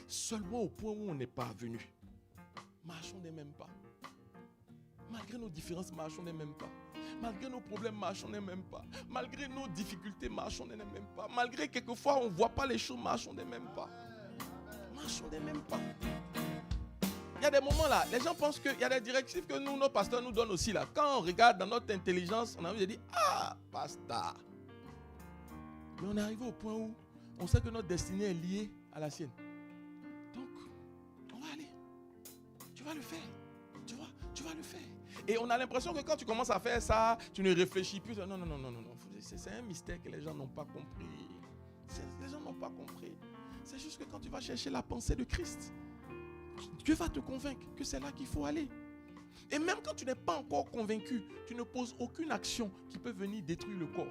seulement au point où on n'est pas venu, marchons des mêmes pas. Malgré nos différences, marchons des mêmes pas. Malgré nos problèmes, marchons des mêmes pas. Malgré nos difficultés, marchons des mêmes pas. Malgré quelquefois, on ne voit pas les choses, marchons des mêmes pas. Marchons des mêmes pas. Il y a des moments là, les gens pensent qu'il y a des directives que nous, nos pasteurs nous donnent aussi là. Quand on regarde dans notre intelligence, on a envie de dire, ah, pasteur. Mais on est arrivé au point où on sait que notre destinée est liée à la sienne. Donc, on va aller. Tu vas le faire. Tu vas le faire. Et on a l'impression que quand tu commences à faire ça, tu ne réfléchis plus. Non. C'est un mystère que les gens n'ont pas compris. Les gens n'ont pas compris. C'est juste que quand tu vas chercher la pensée de Christ, Dieu va te convaincre que c'est là qu'il faut aller. Et même quand tu n'es pas encore convaincu, tu ne poses aucune action qui peut venir détruire le corps.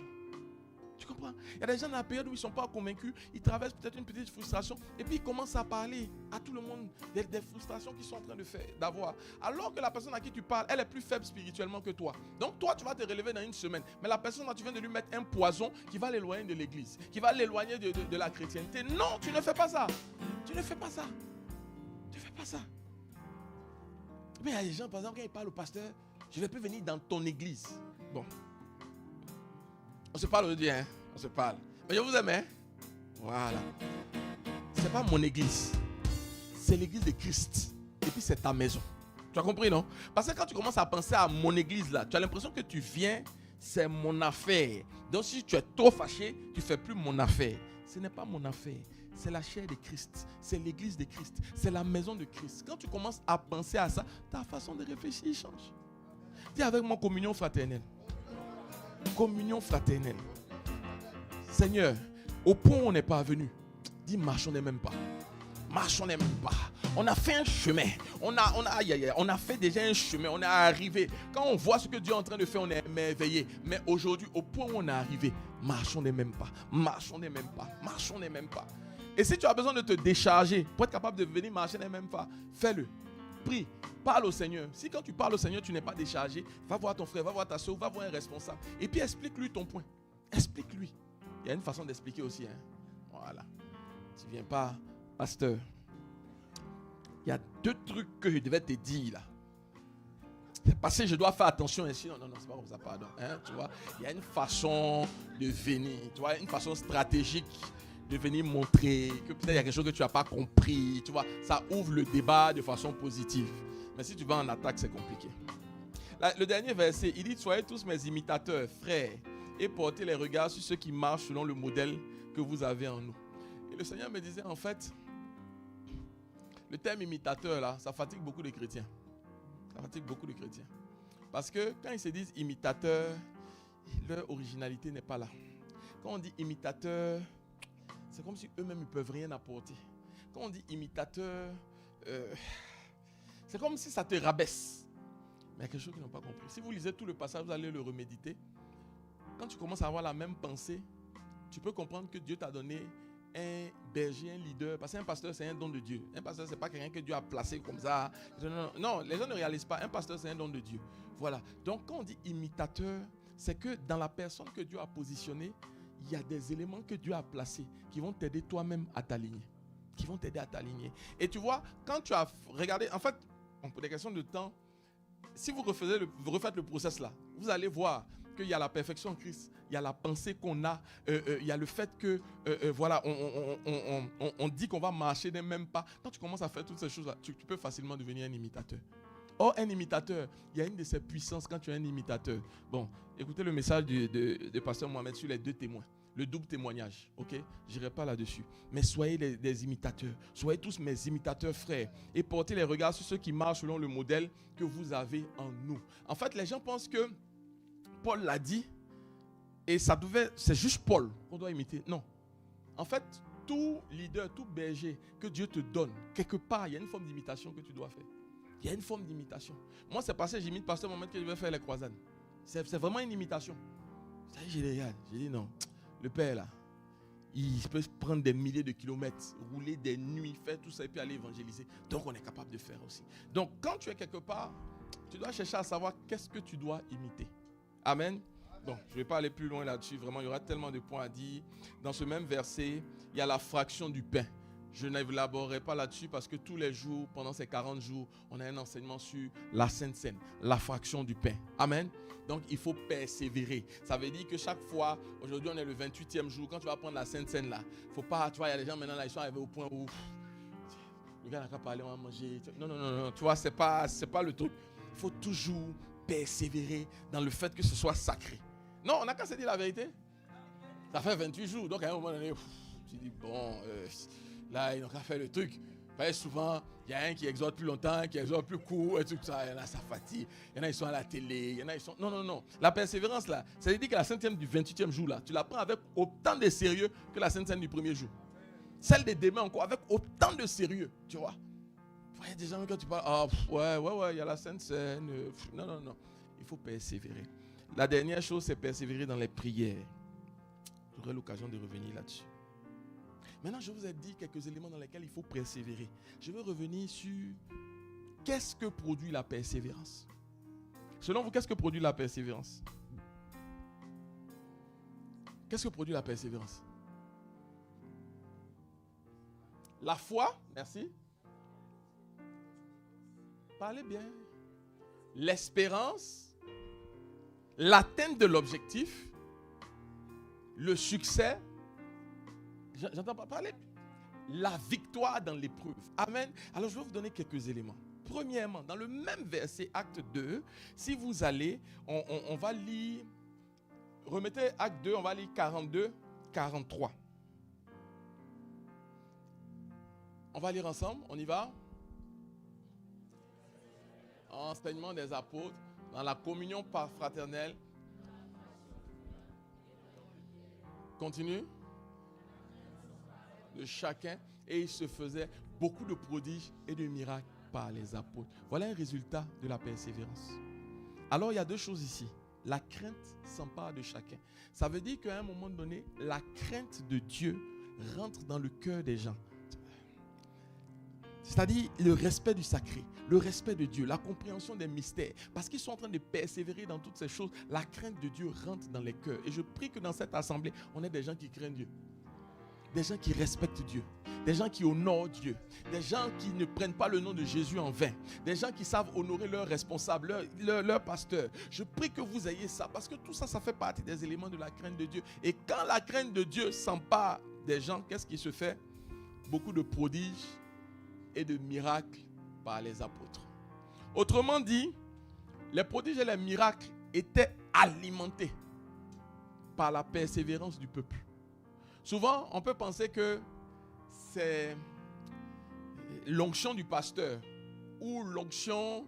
Tu comprends? Il y a des gens dans la période où ils ne sont pas convaincus, ils traversent peut-être une petite frustration et puis ils commencent à parler à tout le monde des frustrations qu'ils sont en train d'avoir. Alors que la personne à qui tu parles, elle est plus faible spirituellement que toi. Donc toi, tu vas te relever dans une semaine. Mais la personne là, tu viens de lui mettre un poison qui va l'éloigner de l'église, qui va l'éloigner de la chrétienté. Non, tu ne fais pas ça. Tu ne fais pas ça. Tu ne fais pas ça. Mais il y a des gens, par exemple, quand ils parlent au pasteur, je ne vais plus venir dans ton église. Bon. On se parle aujourd'hui, hein? On se parle. Mais je vous aime, hein? Voilà. Ce n'est pas mon église. C'est l'église de Christ. Et puis c'est ta maison. Tu as compris, non? Parce que quand tu commences à penser à mon église là, tu as l'impression que tu viens, c'est mon affaire. Donc si tu es trop fâché, tu ne fais plus mon affaire. Ce n'est pas mon affaire. C'est la chair de Christ. C'est l'église de Christ. C'est la maison de Christ. Quand tu commences à penser à ça, ta façon de réfléchir change. Dis avec moi communion fraternelle. Communion fraternelle. Seigneur, au point où on n'est pas venu, dis marchons des mêmes pas. Marchons des mêmes pas. On a fait un chemin. On a fait déjà un chemin. On est arrivé. Quand on voit ce que Dieu est en train de faire, on est émerveillé. Mais aujourd'hui, au point où on est arrivé, marchons des mêmes pas. Marchons des mêmes pas. Marchons des mêmes pas. Et si tu as besoin de te décharger pour être capable de venir marcher des mêmes pas, fais-le. prie, parle au Seigneur. Si quand tu parles au Seigneur, tu n'es pas déchargé, va voir ton frère, va voir ta soeur, va voir un responsable. Et puis explique-lui ton point. Explique-lui. Il y a une façon d'expliquer aussi. Voilà. Tu ne viens pas, pasteur. Il y a 2 trucs que je devais te dire là. Parce que je dois faire attention ainsi. Non, c'est pas comme ça, pardon. Tu vois, il y a une façon de venir, tu vois, une façon stratégique de venir montrer que peut-être il y a quelque chose que tu n'as pas compris. Tu vois, ça ouvre le débat de façon positive. Mais si tu vas en attaque, c'est compliqué. Là, le dernier verset, il dit: soyez tous mes imitateurs, frères, et portez les regards sur ceux qui marchent selon le modèle que vous avez en nous. Et le Seigneur me disait, en fait, le terme imitateur, là, ça fatigue beaucoup de chrétiens. Ça fatigue beaucoup de chrétiens. Parce que quand ils se disent imitateurs, leur originalité n'est pas là. Quand on dit imitateur, c'est comme si eux-mêmes ne peuvent rien apporter. Quand on dit imitateur, c'est comme si ça te rabaisse. Mais il y a quelque chose qu'ils n'ont pas compris. Si vous lisez tout le passage, vous allez le reméditer. Quand tu commences à avoir la même pensée, tu peux comprendre que Dieu t'a donné un berger, un leader. Parce qu'un pasteur, c'est un don de Dieu. Un pasteur, ce n'est pas quelqu'un que Dieu a placé comme ça. Non, les gens ne réalisent pas. Un pasteur, c'est un don de Dieu. Voilà. Donc, quand on dit imitateur, c'est que dans la personne que Dieu a positionnée, il y a des éléments que Dieu a placés qui vont t'aider toi-même à t'aligner. Qui vont t'aider à t'aligner. Et tu vois, quand tu as regardé, en fait, pour des questions de temps, si vous refaites le process là, vous allez voir qu'il y a la perfection en Christ, il y a la pensée qu'on a, il y a le fait que, voilà, on dit qu'on va marcher des mêmes pas. Quand tu commences à faire toutes ces choses-là, tu peux facilement devenir un imitateur. Or, un imitateur, il y a une de ses puissances quand tu es un imitateur. Bon, écoutez le message de Pasteur Mohamed sur les 2 témoins. Le double témoignage, ok? Je n'irai pas là-dessus. Mais soyez des imitateurs. Soyez tous mes imitateurs, frères. Et portez les regards sur ceux qui marchent selon le modèle que vous avez en nous. En fait, les gens pensent que Paul l'a dit et c'est juste Paul qu'on doit imiter. Non. En fait, tout leader, tout berger que Dieu te donne, quelque part, il y a une forme d'imitation que tu dois faire. Il y a une forme d'imitation. Moi, c'est parce que j'imite Pasteur Mohamed que je vais faire les croisades. C'est vraiment une imitation. Ça y est, je regarde. J'ai dit non. Le père là, il peut prendre des milliers de kilomètres, rouler des nuits, faire tout ça et puis aller évangéliser. Donc on est capable de faire aussi. Donc quand tu es quelque part, tu dois chercher à savoir qu'est-ce que tu dois imiter. Amen. Bon, je ne vais pas aller plus loin là-dessus. Vraiment, il y aura tellement de points à dire. Dans ce même verset, il y a la fraction du pain. Je n'élaborerai pas là-dessus parce que tous les jours, pendant ces 40 jours, on a un enseignement sur la Sainte Seine, la fraction du pain. Amen. Donc, il faut persévérer. Ça veut dire que chaque fois, aujourd'hui, on est le 28e jour. Quand tu vas prendre la Sainte Seine là, il ne faut pas, tu vois, il y a des gens maintenant là, ils sont arrivés au point où le gars n'a qu'à parler, on va manger. Non. Tu vois, c'est pas le truc. Il faut toujours persévérer dans le fait que ce soit sacré. Non, on n'a qu'à se dire la vérité. Ça fait 28 jours. Donc, à un moment donné, tu dis, bon, là, ils n'ont qu'à faire le truc. Souvent, il y a un qui exhorte plus longtemps, qui exhorte plus court, et tout ça. Il y en a, ça fatigue. Il y en a, ils sont à la télé. Il y en a, ils sont... Non. La persévérance, là, ça veut dire que la Sainte-Seine du 28e jour, là, tu la prends avec autant de sérieux que la Sainte-Seine du premier jour. Celle de demain, encore, avec autant de sérieux, tu vois. Il y a des gens, quand tu parles, ouais, il y a la Sainte-Seine. Non. Il faut persévérer. La dernière chose, c'est persévérer dans les prières. J'aurai l'occasion de revenir là-dessus. Maintenant, je vous ai dit quelques éléments dans lesquels il faut persévérer. Je veux revenir sur qu'est-ce que produit la persévérance. Selon vous, qu'est-ce que produit la persévérance? Qu'est-ce que produit la persévérance? La foi, merci. Parlez bien. L'espérance, l'atteinte de l'objectif, le succès. J'entends pas parler. La victoire dans l'épreuve. Amen. Alors je vais vous donner quelques éléments. Premièrement, dans le même verset, acte 2, si vous allez, on va lire, remettez acte 2, on va lire 42, 43. On va lire ensemble, on y va. Enseignement des apôtres, dans la communion fraternelle. Continue. De chacun, et il se faisait beaucoup de prodiges et de miracles par les apôtres. Voilà un résultat de la persévérance. Alors il y a 2 choses ici. La crainte s'empare de chacun. Ça veut dire qu'à un moment donné, la crainte de Dieu rentre dans le cœur des gens. C'est-à-dire le respect du sacré, le respect de Dieu, la compréhension des mystères. Parce qu'ils sont en train de persévérer dans toutes ces choses, la crainte de Dieu rentre dans les cœurs. Et je prie que dans cette assemblée, on ait des gens qui craignent Dieu. Des gens qui respectent Dieu. Des gens qui honorent Dieu. Des gens qui ne prennent pas le nom de Jésus en vain. Des gens qui savent honorer leurs responsables, leur pasteur. Je prie que vous ayez ça. Parce que tout ça, ça fait partie des éléments de la crainte de Dieu. Et quand la crainte de Dieu s'empare des gens, qu'est-ce qui se fait? Beaucoup de prodiges et de miracles par les apôtres. Autrement dit, les prodiges et les miracles étaient alimentés par la persévérance du peuple. Souvent, on peut penser que c'est l'onction du pasteur ou l'onction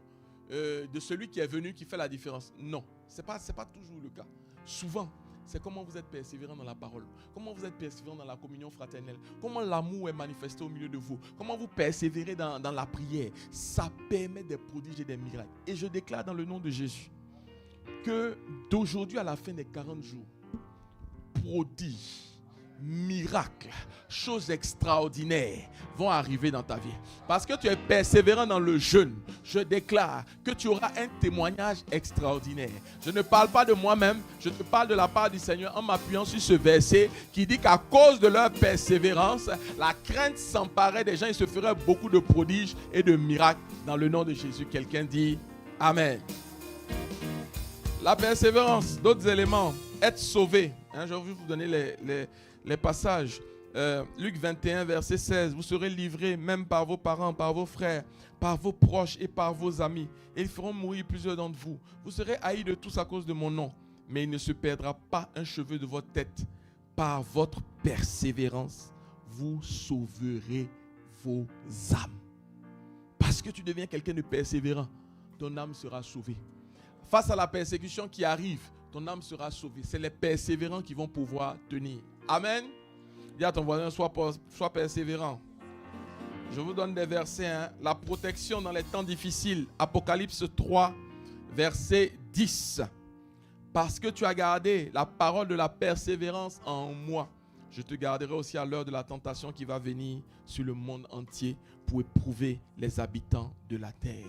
de celui qui est venu qui fait la différence. Non, ce n'est pas toujours le cas. Souvent, c'est comment vous êtes persévérant dans la parole, comment vous êtes persévérant dans la communion fraternelle, comment l'amour est manifesté au milieu de vous, comment vous persévérez dans la prière. Ça permet des prodiges et des miracles. Et je déclare dans le nom de Jésus que d'aujourd'hui à la fin des 40 jours, prodiges, miracles, choses extraordinaires vont arriver dans ta vie. Parce que tu es persévérant dans le jeûne, je déclare que tu auras un témoignage extraordinaire. Je ne parle pas de moi-même, je te parle de la part du Seigneur en m'appuyant sur ce verset qui dit qu'à cause de leur persévérance, la crainte s'emparait des gens, il se ferait beaucoup de prodiges et de miracles dans le nom de Jésus. Quelqu'un dit Amen. La persévérance, d'autres éléments, être sauvé. Je vais vous donner les passages. Luc 21, verset 16. Vous serez livrés même par vos parents, par vos frères, par vos proches et par vos amis. Et ils feront mourir plusieurs d'entre vous. Vous serez haïs de tous à cause de mon nom. Mais il ne se perdra pas un cheveu de votre tête. Par votre persévérance, vous sauverez vos âmes. Parce que tu deviens quelqu'un de persévérant, ton âme sera sauvée. Face à la persécution qui arrive, ton âme sera sauvée. C'est les persévérants qui vont pouvoir tenir. Amen. Dis à ton voisin, sois persévérant. Je vous donne des versets. La protection dans les temps difficiles. Apocalypse 3, verset 10. Parce que tu as gardé la parole de la persévérance en moi, je te garderai aussi à l'heure de la tentation qui va venir sur le monde entier pour éprouver les habitants de la terre.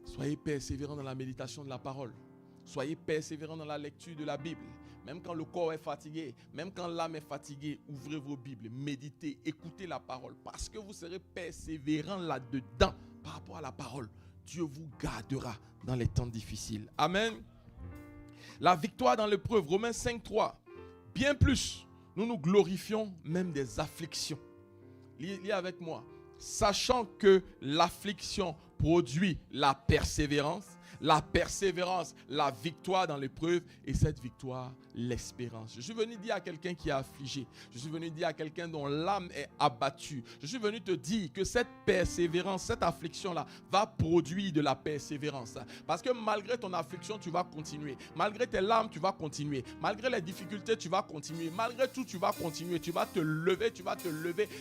Soyez persévérants dans la méditation de la parole. Soyez persévérants dans la lecture de la Bible. Même quand le corps est fatigué, même quand l'âme est fatiguée, ouvrez vos Bibles, méditez, écoutez la parole. Parce que vous serez persévérants là-dedans par rapport à la parole. Dieu vous gardera dans les temps difficiles. Amen. La victoire dans l'épreuve, Romains 5, 3. Bien plus, nous nous glorifions même des afflictions. Lis avec moi. Sachant que l'affliction produit la persévérance, la victoire dans l'épreuve et cette victoire, l'espérance. Je suis venu dire à quelqu'un qui est affligé, je suis venu dire à quelqu'un dont l'âme est abattue, je suis venu te dire que cette persévérance, cette affliction-là va produire de la persévérance. Parce que malgré ton affliction, tu vas continuer. Malgré tes larmes, tu vas continuer. Malgré les difficultés, tu vas continuer. Malgré tout, tu vas continuer. Tu vas te lever,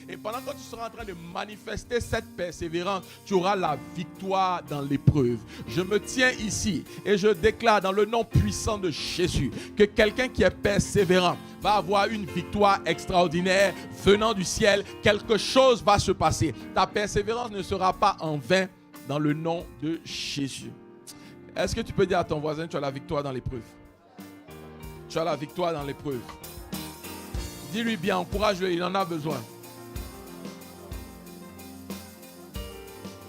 Et pendant que tu seras en train de manifester cette persévérance, tu auras la victoire dans l'épreuve. Je me tiens ici et je déclare dans le nom puissant de Jésus que quelqu'un qui est persévérant va avoir une victoire extraordinaire venant du ciel. Quelque chose va se passer. Ta persévérance ne sera pas en vain dans le nom de Jésus. Est-ce que tu peux dire à ton voisin, tu as la victoire dans l'épreuve? Tu as la victoire dans l'épreuve. Dis-lui bien, encourage-le, il en a besoin.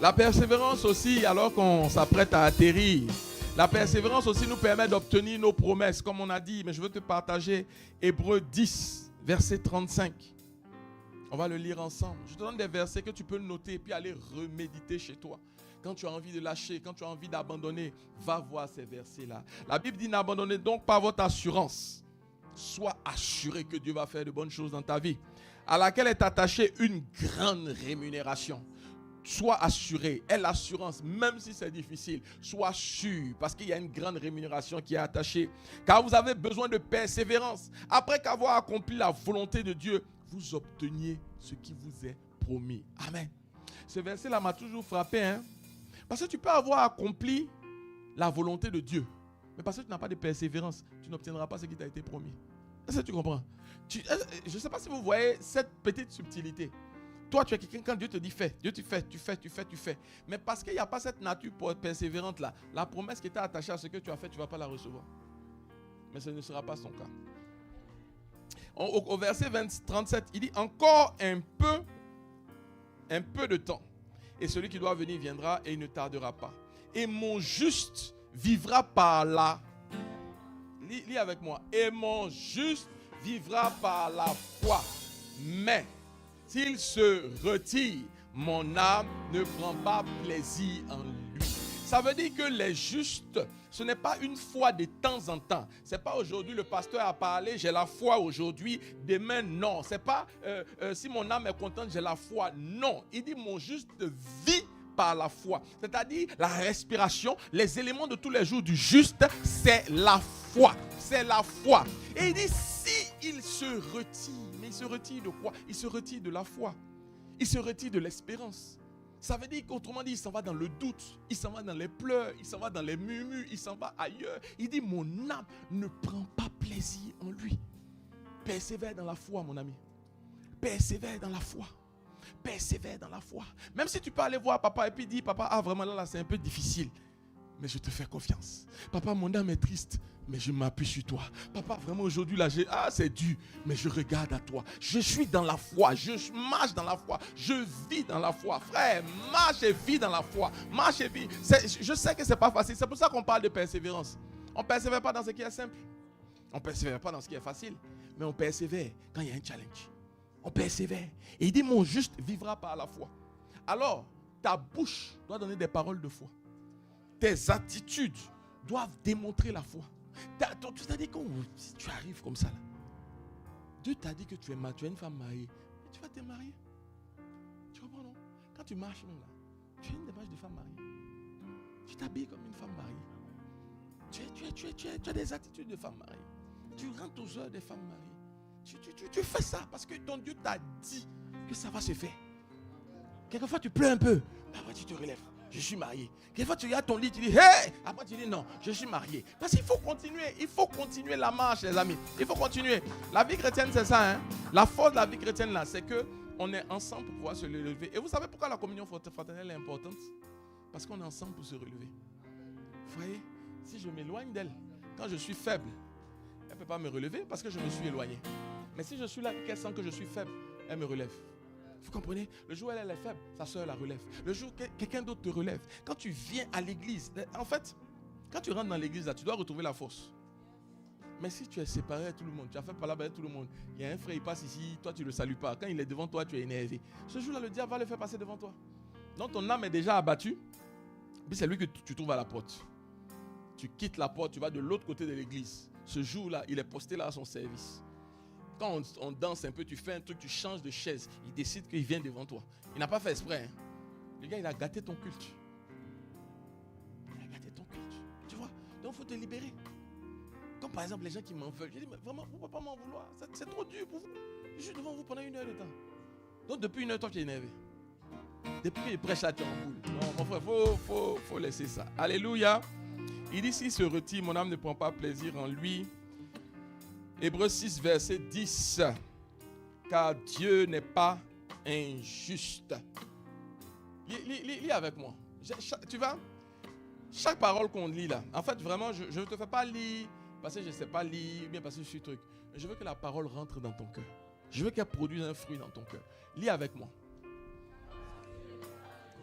La persévérance aussi, alors qu'on s'apprête à atterrir, la persévérance aussi nous permet d'obtenir nos promesses, comme on a dit. Mais je veux te partager Hébreux 10, verset 35. On va le lire ensemble. Je te donne des versets que tu peux noter et puis aller reméditer chez toi. Quand tu as envie de lâcher, quand tu as envie d'abandonner, va voir ces versets-là. La Bible dit, n'abandonnez donc pas votre assurance. Sois assuré que Dieu va faire de bonnes choses dans ta vie, à laquelle est attachée une grande rémunération. Sois assuré, aie l'assurance, même si c'est difficile, sois sûr, parce qu'il y a une grande rémunération qui est attachée. Car vous avez besoin de persévérance. Après qu'avoir accompli la volonté de Dieu, vous obteniez ce qui vous est promis. Amen. Ce verset-là m'a toujours frappé, parce que tu peux avoir accompli la volonté de Dieu, mais parce que tu n'as pas de persévérance, tu n'obtiendras pas ce qui t'a été promis. Est-ce que tu comprends? Je ne sais pas si vous voyez cette petite subtilité. toi, tu es quelqu'un, quand Dieu te dit fais, Dieu tu fais. Mais parce qu'il n'y a pas cette nature persévérante là, la promesse qui était attachée à ce que tu as fait, tu ne vas pas la recevoir. Mais ce ne sera pas son cas. Au verset 37, il dit encore un peu de temps. Et celui qui doit venir viendra et il ne tardera pas. Et mon juste vivra par là. Lis avec moi. Et mon juste vivra par la foi. Mais s'il se retire, mon âme ne prend pas plaisir en lui. Ça veut dire que les justes, ce n'est pas une foi de temps en temps. Ce n'est pas aujourd'hui le pasteur a parlé, j'ai la foi aujourd'hui, demain non. Ce n'est pas si mon âme est contente, j'ai la foi. Non, il dit mon juste vit par la foi. C'est-à-dire la respiration, les éléments de tous les jours du juste, c'est la foi. C'est la foi. Et il dit si il se retire, mais il se retire de quoi? Il se retire de la foi. Il se retire de l'espérance. Ça veut dire qu'autrement dit, il s'en va dans le doute, il s'en va dans les pleurs, il s'en va dans les murmures, il s'en va ailleurs. Il dit, mon âme ne prend pas plaisir en lui. Persévère dans la foi, mon ami. Persévère dans la foi. Persévère dans la foi. Même si tu peux aller voir papa et puis dire, papa, vraiment là c'est un peu difficile. Mais je te fais confiance. Papa, mon âme est triste, mais je m'appuie sur toi. Papa, vraiment aujourd'hui là, c'est dur, mais je regarde à toi. Je suis dans la foi, je marche dans la foi, je vis dans la foi. Frère, marche et vis dans la foi. Marche et vis. Je sais que c'est pas facile, c'est pour ça qu'on parle de persévérance. On ne persévère pas dans ce qui est simple. On ne persévère pas dans ce qui est facile, mais on persévère quand il y a un challenge. On persévère. Et il dit, mon juste vivra par la foi. Alors, ta bouche doit donner des paroles de foi. Tes attitudes doivent démontrer la foi. Tu t'as dit que si tu arrives comme ça, là, Dieu t'a dit que tu es une femme mariée. Tu vas te marier. Tu comprends, non? Quand tu marches même là, tu as une démarche de femme mariée. Tu t'habilles comme une femme mariée. Tu as des attitudes de femme mariée. Tu rentres aux heures des femmes mariées. Tu fais ça parce que ton Dieu t'a dit que ça va se faire. Quelquefois tu pleures un peu, après tu te relèves. Je suis marié. Quelquefois tu regardes ton lit, tu dis hey! Après tu dis non, je suis marié. Parce qu'il faut continuer. Il faut continuer la marche, les amis. Il faut continuer. La vie chrétienne, c'est ça. Hein? La force de la vie chrétienne, là, c'est qu'on est ensemble pour pouvoir se relever. Et vous savez pourquoi la communion fraternelle est importante? Parce qu'on est ensemble pour se relever. Vous voyez? Si je m'éloigne d'elle, quand je suis faible, elle ne peut pas me relever parce que je me suis éloigné. Mais si je suis là, qu'elle sent que je suis faible, elle me relève. Vous comprenez? Le jour où elle est faible, sa soeur la relève. Le jour où quelqu'un d'autre te relève. Quand tu viens à l'église, en fait, quand tu rentres dans l'église, là, tu dois retrouver la force. Mais si tu es séparé de tout le monde, tu as fait parler avec tout le monde, il y a un frère, il passe ici, toi tu ne le salues pas. Quand il est devant toi, tu es énervé. Ce jour-là, le diable va le faire passer devant toi. Donc ton âme est déjà abattue. Puis c'est lui que tu trouves à la porte. Tu quittes la porte, tu vas de l'autre côté de l'église. Ce jour-là, il est posté là à son service. Quand on danse un peu, tu fais un truc, tu changes de chaise. Il décide qu'il vient devant toi. Il n'a pas fait exprès. Hein. Le gars, il a gâté ton culte. Il a gâté ton culte. Tu vois? Donc, il faut te libérer. Comme par exemple, les gens qui m'en veulent. Je dis, mais vraiment, vous ne pouvez pas m'en vouloir. C'est trop dur pour vous. Je suis devant vous pendant 1 heure de temps. Donc, depuis 1 heure, toi, tu es énervé. Depuis qu'il prêche là, tu es en boule. Non, mon frère, faut laisser ça. Alléluia. Il dit, s'il se retire, mon âme ne prend pas plaisir en lui. Hébreux 6, verset 10. Car Dieu n'est pas injuste. Lis avec moi. Tu vois? Chaque parole qu'on lit là, en fait, vraiment, je ne te fais pas lire parce que je ne sais pas lire, bien parce que je suis truc. Je veux que la parole rentre dans ton cœur. Je veux qu'elle produise un fruit dans ton cœur. Lis avec moi.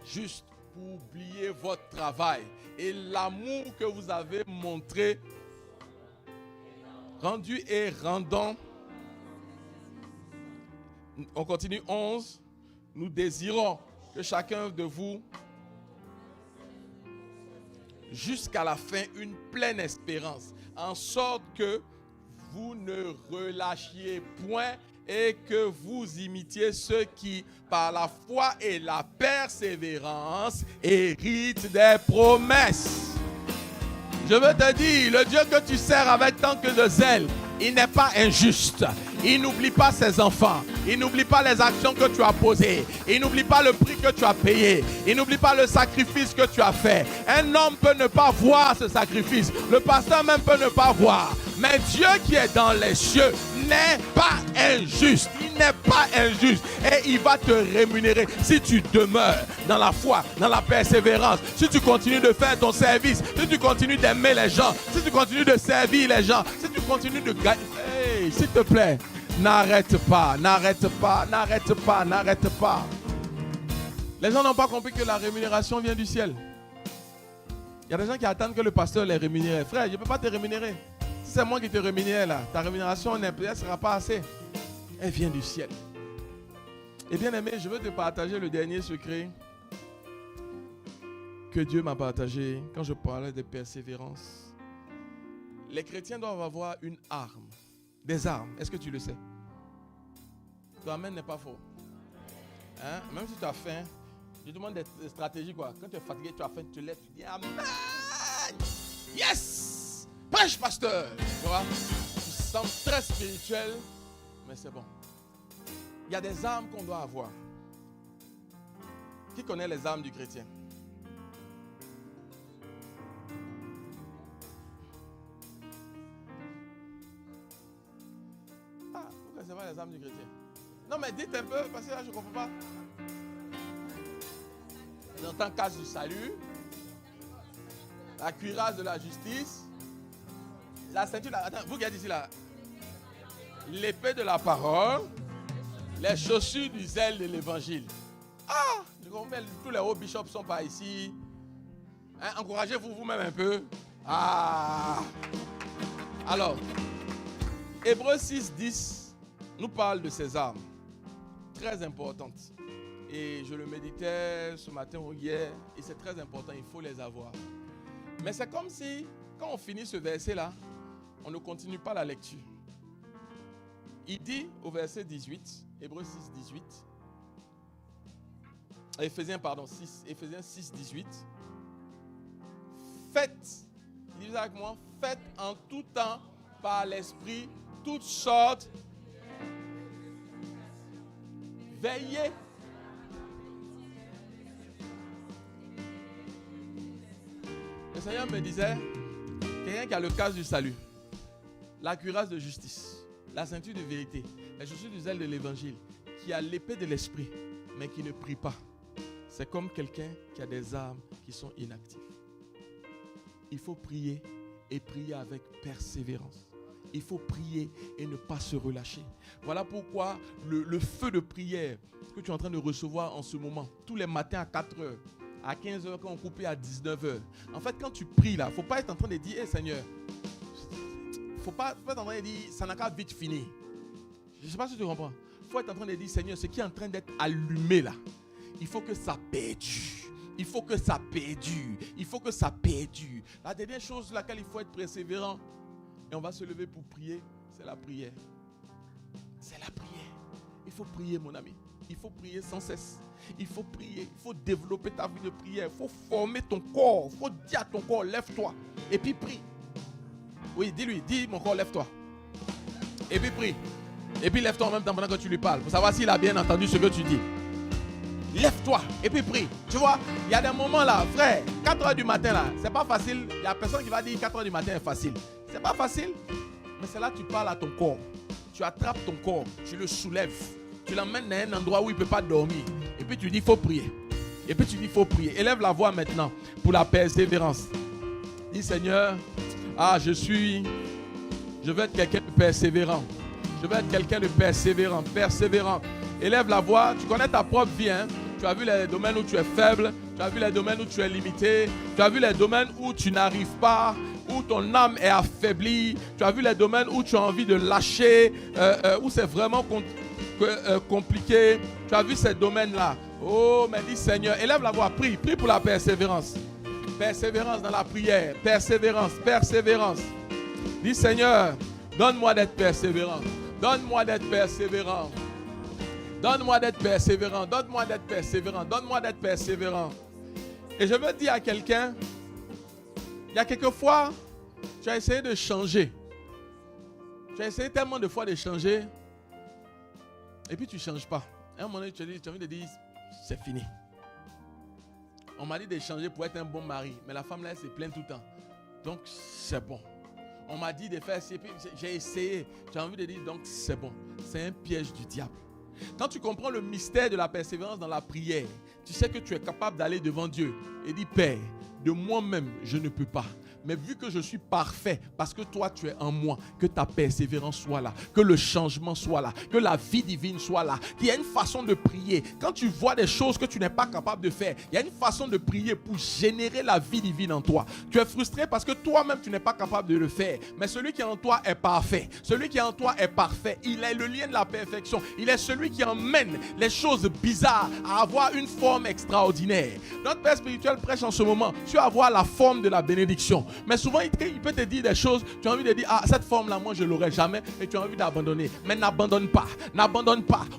Juste pour oublier votre travail et l'amour que vous avez montré, rendu et rendant. On continue 11. Nous désirons que chacun de vous, jusqu'à la fin, une pleine espérance, en sorte que vous ne relâchiez point et que vous imitiez ceux qui, par la foi et la persévérance, héritent des promesses. Je veux te dire, le Dieu que tu sers avec tant que de zèle, il n'est pas injuste. Il n'oublie pas ses enfants. Il n'oublie pas les actions que tu as posées. Il n'oublie pas le prix que tu as payé. Il n'oublie pas le sacrifice que tu as fait. Un homme peut ne pas voir ce sacrifice. Le pasteur même peut ne pas voir. Mais Dieu qui est dans les cieux n'est pas injuste. Il n'est pas injuste. Et il va te rémunérer si tu demeures dans la foi, dans la persévérance. Si tu continues de faire ton service, si tu continues d'aimer les gens, si tu continues de servir les gens, si tu continues de gagner. Hey, s'il te plaît, n'arrête pas, n'arrête pas, n'arrête pas, n'arrête pas. Les gens n'ont pas compris que la rémunération vient du ciel. Il y a des gens qui attendent que le pasteur les rémunère. Frère, je ne peux pas te rémunérer. Si c'est moi qui te rémunère là, ta rémunération ne sera pas assez. Elle vient du ciel. Et bien aimé, je veux te partager le dernier secret que Dieu m'a partagé quand je parlais de persévérance. Les chrétiens doivent avoir une arme. Des armes. Est-ce que tu le sais? Ton amen n'est pas faux. Hein? Même si tu as faim, je te demande des stratégies quoi. Quand tu es fatigué, tu as faim, tu te lèves, tu dis amen. Yes! Prêche, pasteur. Tu vois? Tu sens très spirituel, mais c'est bon. Il y a des armes qu'on doit avoir. Qui connaît les armes du chrétien? Ah, vous ne connaissez pas les armes du chrétien? Non, mais dites un peu, parce que là, je ne comprends pas. J'entends casse du salut, la cuirasse de la justice, la ceinture, attends, vous regardez ici là, l'épée de la parole, les chaussures du zèle de l'évangile. Ah, je comprends, tous les hauts bishops ne sont pas ici. Hein, encouragez-vous vous-même un peu. Ah. Alors, Hébreux 6, 10 nous parle de ces armes. Très importantes. Et je le méditais ce matin ou hier, et c'est très important, il faut les avoir. Mais c'est comme si, quand on finit ce verset-là, on ne continue pas la lecture. Il dit au verset 18, Hébreux 6, 18, Éphésiens 6, 18, faites, il dit avec moi, faites en tout temps par l'Esprit toutes sortes, veillez. Le Seigneur me disait, quelqu'un qui a le casque du salut, la cuirasse de justice, la ceinture de vérité, les chaussures du zèle de l'évangile, qui a l'épée de l'esprit, mais qui ne prie pas, c'est comme quelqu'un qui a des armes qui sont inactives. Il faut prier et prier avec persévérance. Il faut prier et ne pas se relâcher. Voilà pourquoi le feu de prière que tu es en train de recevoir en ce moment, tous les matins à 4 heures, à 15 heures, quand on coupe à 19 heures. En fait, quand tu pries là, il ne faut pas être en train de dire, hey, Seigneur, il ne faut pas être en train de dire, ça n'a qu'à vite finir. Je ne sais pas si tu comprends. Il faut être en train de dire, Seigneur, ce qui est en train d'être allumé là, il faut que ça perdure. Il faut que ça perdure. Il faut que ça perdure. La dernière chose sur laquelle il faut être persévérant, et on va se lever pour prier, c'est la prière. C'est la prière. Il faut prier, mon ami. Il faut prier sans cesse. Il faut prier. Il faut développer ta vie de prière. Il faut former ton corps. Il faut dire à ton corps, lève-toi. Et puis prie. Oui, dis-lui, dis mon corps, lève-toi. Et puis prie. Et puis lève-toi en même temps pendant que tu lui parles. Pour savoir s'il a bien entendu ce que tu dis. Lève-toi et puis prie. Tu vois, il y a des moments là, frère, 4 heures du matin là, c'est pas facile. Il n'y a personne qui va dire 4 heures du matin est facile. C'est pas facile. Mais c'est là que tu parles à ton corps. Tu attrapes ton corps, tu le soulèves. Tu l'emmènes dans un endroit où il ne peut pas dormir. Et puis tu dis, il faut prier. Et puis tu dis, il faut prier. Élève la voix maintenant pour la persévérance. Dis, Seigneur, je veux être quelqu'un de persévérant. Je veux être quelqu'un de persévérant. Persévérant. Élève la voix. Tu connais ta propre vie. Hein? Tu as vu les domaines où tu es faible. Tu as vu les domaines où tu es limité. Tu as vu les domaines où tu n'arrives pas. Où ton âme est affaiblie. Tu as vu les domaines où tu as envie de lâcher. Où c'est vraiment compliqué. Tu as vu ces domaines-là. Oh, mais dis Seigneur, élève la voix. Prie pour la persévérance. Persévérance dans la prière. Persévérance. Dis Seigneur, donne-moi d'être persévérant. Donne-moi d'être persévérant. Donne-moi d'être persévérant. Donne-moi d'être persévérant. Donne-moi d'être persévérant. Et je veux dire à quelqu'un, il y a quelques fois, tu as essayé de changer. Tu as essayé tellement de fois de changer. Et puis tu ne changes pas. À un moment donné, tu as envie de dire, c'est fini. On m'a dit de changer pour être un bon mari. Mais la femme là, elle se plaint tout le temps. Donc, c'est bon. On m'a dit de faire, j'ai essayé. J'ai envie de dire, donc c'est bon. C'est un piège du diable. Quand tu comprends le mystère de la persévérance dans la prière, tu sais que tu es capable d'aller devant Dieu et dire, Père, de moi-même, je ne peux pas. Mais vu que je suis parfait, parce que toi tu es en moi, que ta persévérance soit là, que le changement soit là, que la vie divine soit là, qu'il y a une façon de prier. Quand tu vois des choses que tu n'es pas capable de faire, il y a une façon de prier pour générer la vie divine en toi. Tu es frustré parce que toi-même tu n'es pas capable de le faire. Mais celui qui est en toi est parfait. Celui qui est en toi est parfait. Il est le lien de la perfection. Il est celui qui emmène les choses bizarres à avoir une forme extraordinaire. Notre Père spirituel prêche en ce moment sur avoir la forme de la bénédiction. Mais souvent, il peut te dire des choses, tu as envie de dire, ah, cette forme-là, moi, je ne l'aurai jamais, et tu as envie d'abandonner. Mais n'abandonne pas,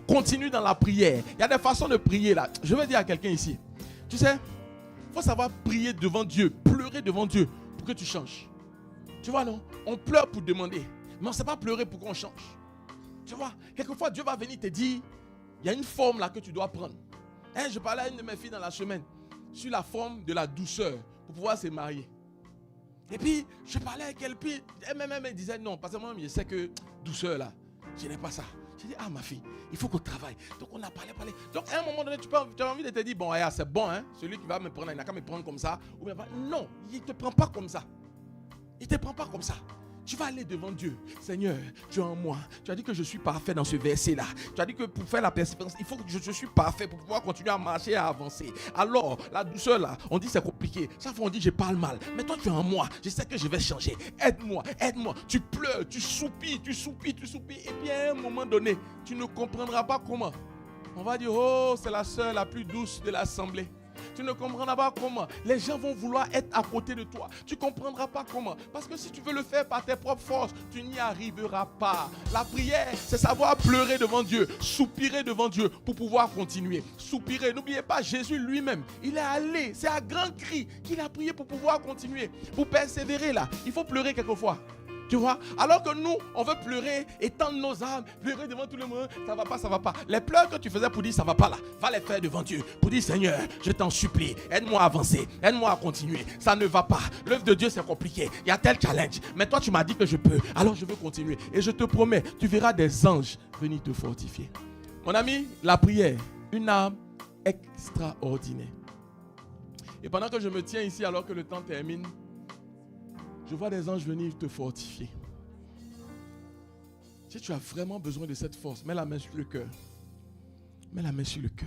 continue dans la prière. Il y a des façons de prier là. Je veux dire à quelqu'un ici, tu sais, il faut savoir prier devant Dieu, pleurer devant Dieu pour que tu changes. Tu vois, non? On pleure pour demander, mais on ne sait pas pleurer pour qu'on change. Tu vois, quelquefois, Dieu va venir te dire, il y a une forme là que tu dois prendre. Je parlais à une de mes filles dans la semaine sur la forme de la douceur pour pouvoir se marier. Et puis, je parlais avec elle, puis elle disait non, parce que moi, je sais que douceur là, je n'ai pas ça. J'ai dit, ah ma fille, il faut qu'on travaille. Donc on a parlé. Donc à un moment donné, tu as envie de te dire, bon, c'est bon, hein, celui qui va me prendre, il n'a qu'à me prendre comme ça. Ou bien, non, il ne te prend pas comme ça. Il ne te prend pas comme ça. Tu vas aller devant Dieu. Seigneur, tu es en moi. Tu as dit que je suis parfait dans ce verset-là. Tu as dit que pour faire la persévérance, il faut que je suis parfait pour pouvoir continuer à marcher et à avancer. Alors, la douceur là, on dit c'est compliqué. Chaque fois on dit je parle mal. Mais toi tu es en moi. Je sais que je vais changer. Aide-moi. Tu pleures, tu soupires. Et puis à un moment donné, tu ne comprendras pas comment. On va dire, oh, c'est la sœur la plus douce de l'assemblée. Tu ne comprendras pas comment. Les gens vont vouloir être à côté de toi. Tu ne comprendras pas comment. Parce que si tu veux le faire par tes propres forces, tu n'y arriveras pas. La prière, c'est savoir pleurer devant Dieu, soupirer devant Dieu pour pouvoir continuer. Soupirer. N'oubliez pas, Jésus lui-même, il est allé. C'est à grands cris qu'il a prié pour pouvoir continuer. Pour persévérer là, il faut pleurer quelquefois. Tu vois, alors que nous, on veut pleurer, étendre nos âmes, pleurer devant tout le monde, ça va pas. Les pleurs que tu faisais pour dire ça va pas là, va les faire devant Dieu, pour dire Seigneur, je t'en supplie, aide-moi à avancer, aide-moi à continuer, ça ne va pas, l'œuvre de Dieu c'est compliqué, il y a tel challenge, mais toi tu m'as dit que je peux, alors je veux continuer, et je te promets, tu verras des anges venir te fortifier. Mon ami, la prière, une arme extraordinaire. Et pendant que je me tiens ici, alors que le temps termine, je vois des anges venir te fortifier. Si tu as vraiment besoin de cette force, mets la main sur le cœur. Mets la main sur le cœur.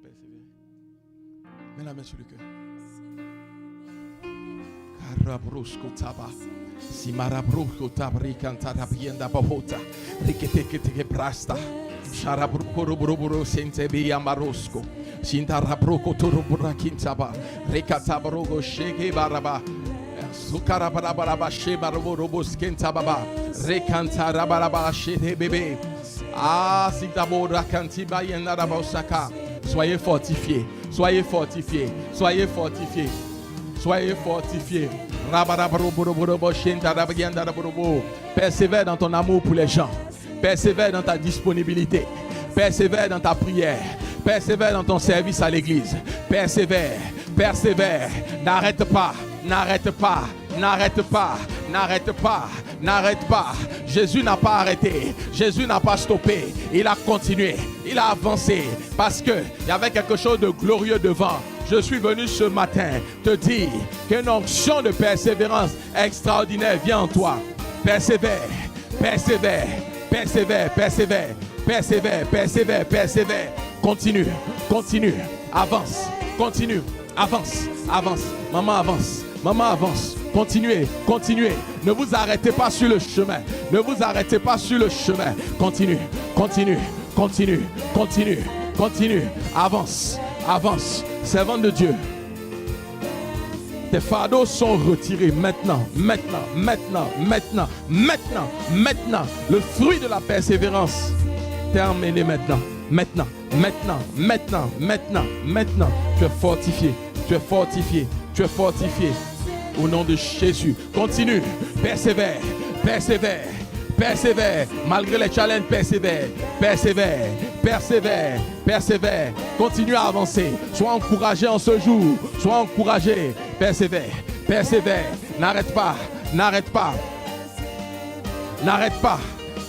Persévère. Mets la main sur le cœur. Carabrosco taba. Si marabroco tabri cantara bienda babota. Rikete brasta. Sharabroko sente bia marosco. Sintarabroko torobura kintaba. Rekatabarogo sheke baraba. Sukarabaraba shebarobo skentababa. Rekantarabaraba shete bébé. Ah, sitabora kantiba yenarabosaka. Soyez fortifiés. Soyez fortifiés. Soyez fortifiés. Soyez fortifiés. Persévère dans ton amour pour les gens. Persévère dans ta disponibilité. Persévère dans ta prière. Persévère dans ton service à l'église. Persévère. Persévère. N'arrête pas. N'arrête pas. N'arrête pas. N'arrête pas. N'arrête pas. Jésus n'a pas arrêté. Jésus n'a pas stoppé. Il a continué. Il a avancé. Parce qu'il y avait quelque chose de glorieux devant. Je suis venu ce matin te dire qu'une onction de persévérance extraordinaire vient en toi. Persévère. Persévère. Persévère, persévère, persévère, persévère, persévère. Continue, continue, avance, continue, avance, avance. Maman avance, maman avance. Continuez, continuez. Ne vous arrêtez pas sur le chemin. Ne vous arrêtez pas sur le chemin. Continue, continue, continue, continue, continue. Avance, avance. Servant de Dieu. Tes fardeaux sont retirés maintenant. Le fruit de la persévérance, terminé maintenant. Maintenant. Tu es fortifié. Au nom de Jésus. Continue. Persévère. Malgré les challenges, persévère. persévère, persévère, continue à avancer. Sois encouragé en ce jour, sois encouragé, persévère, persévère, n'arrête pas, n'arrête pas, n'arrête pas,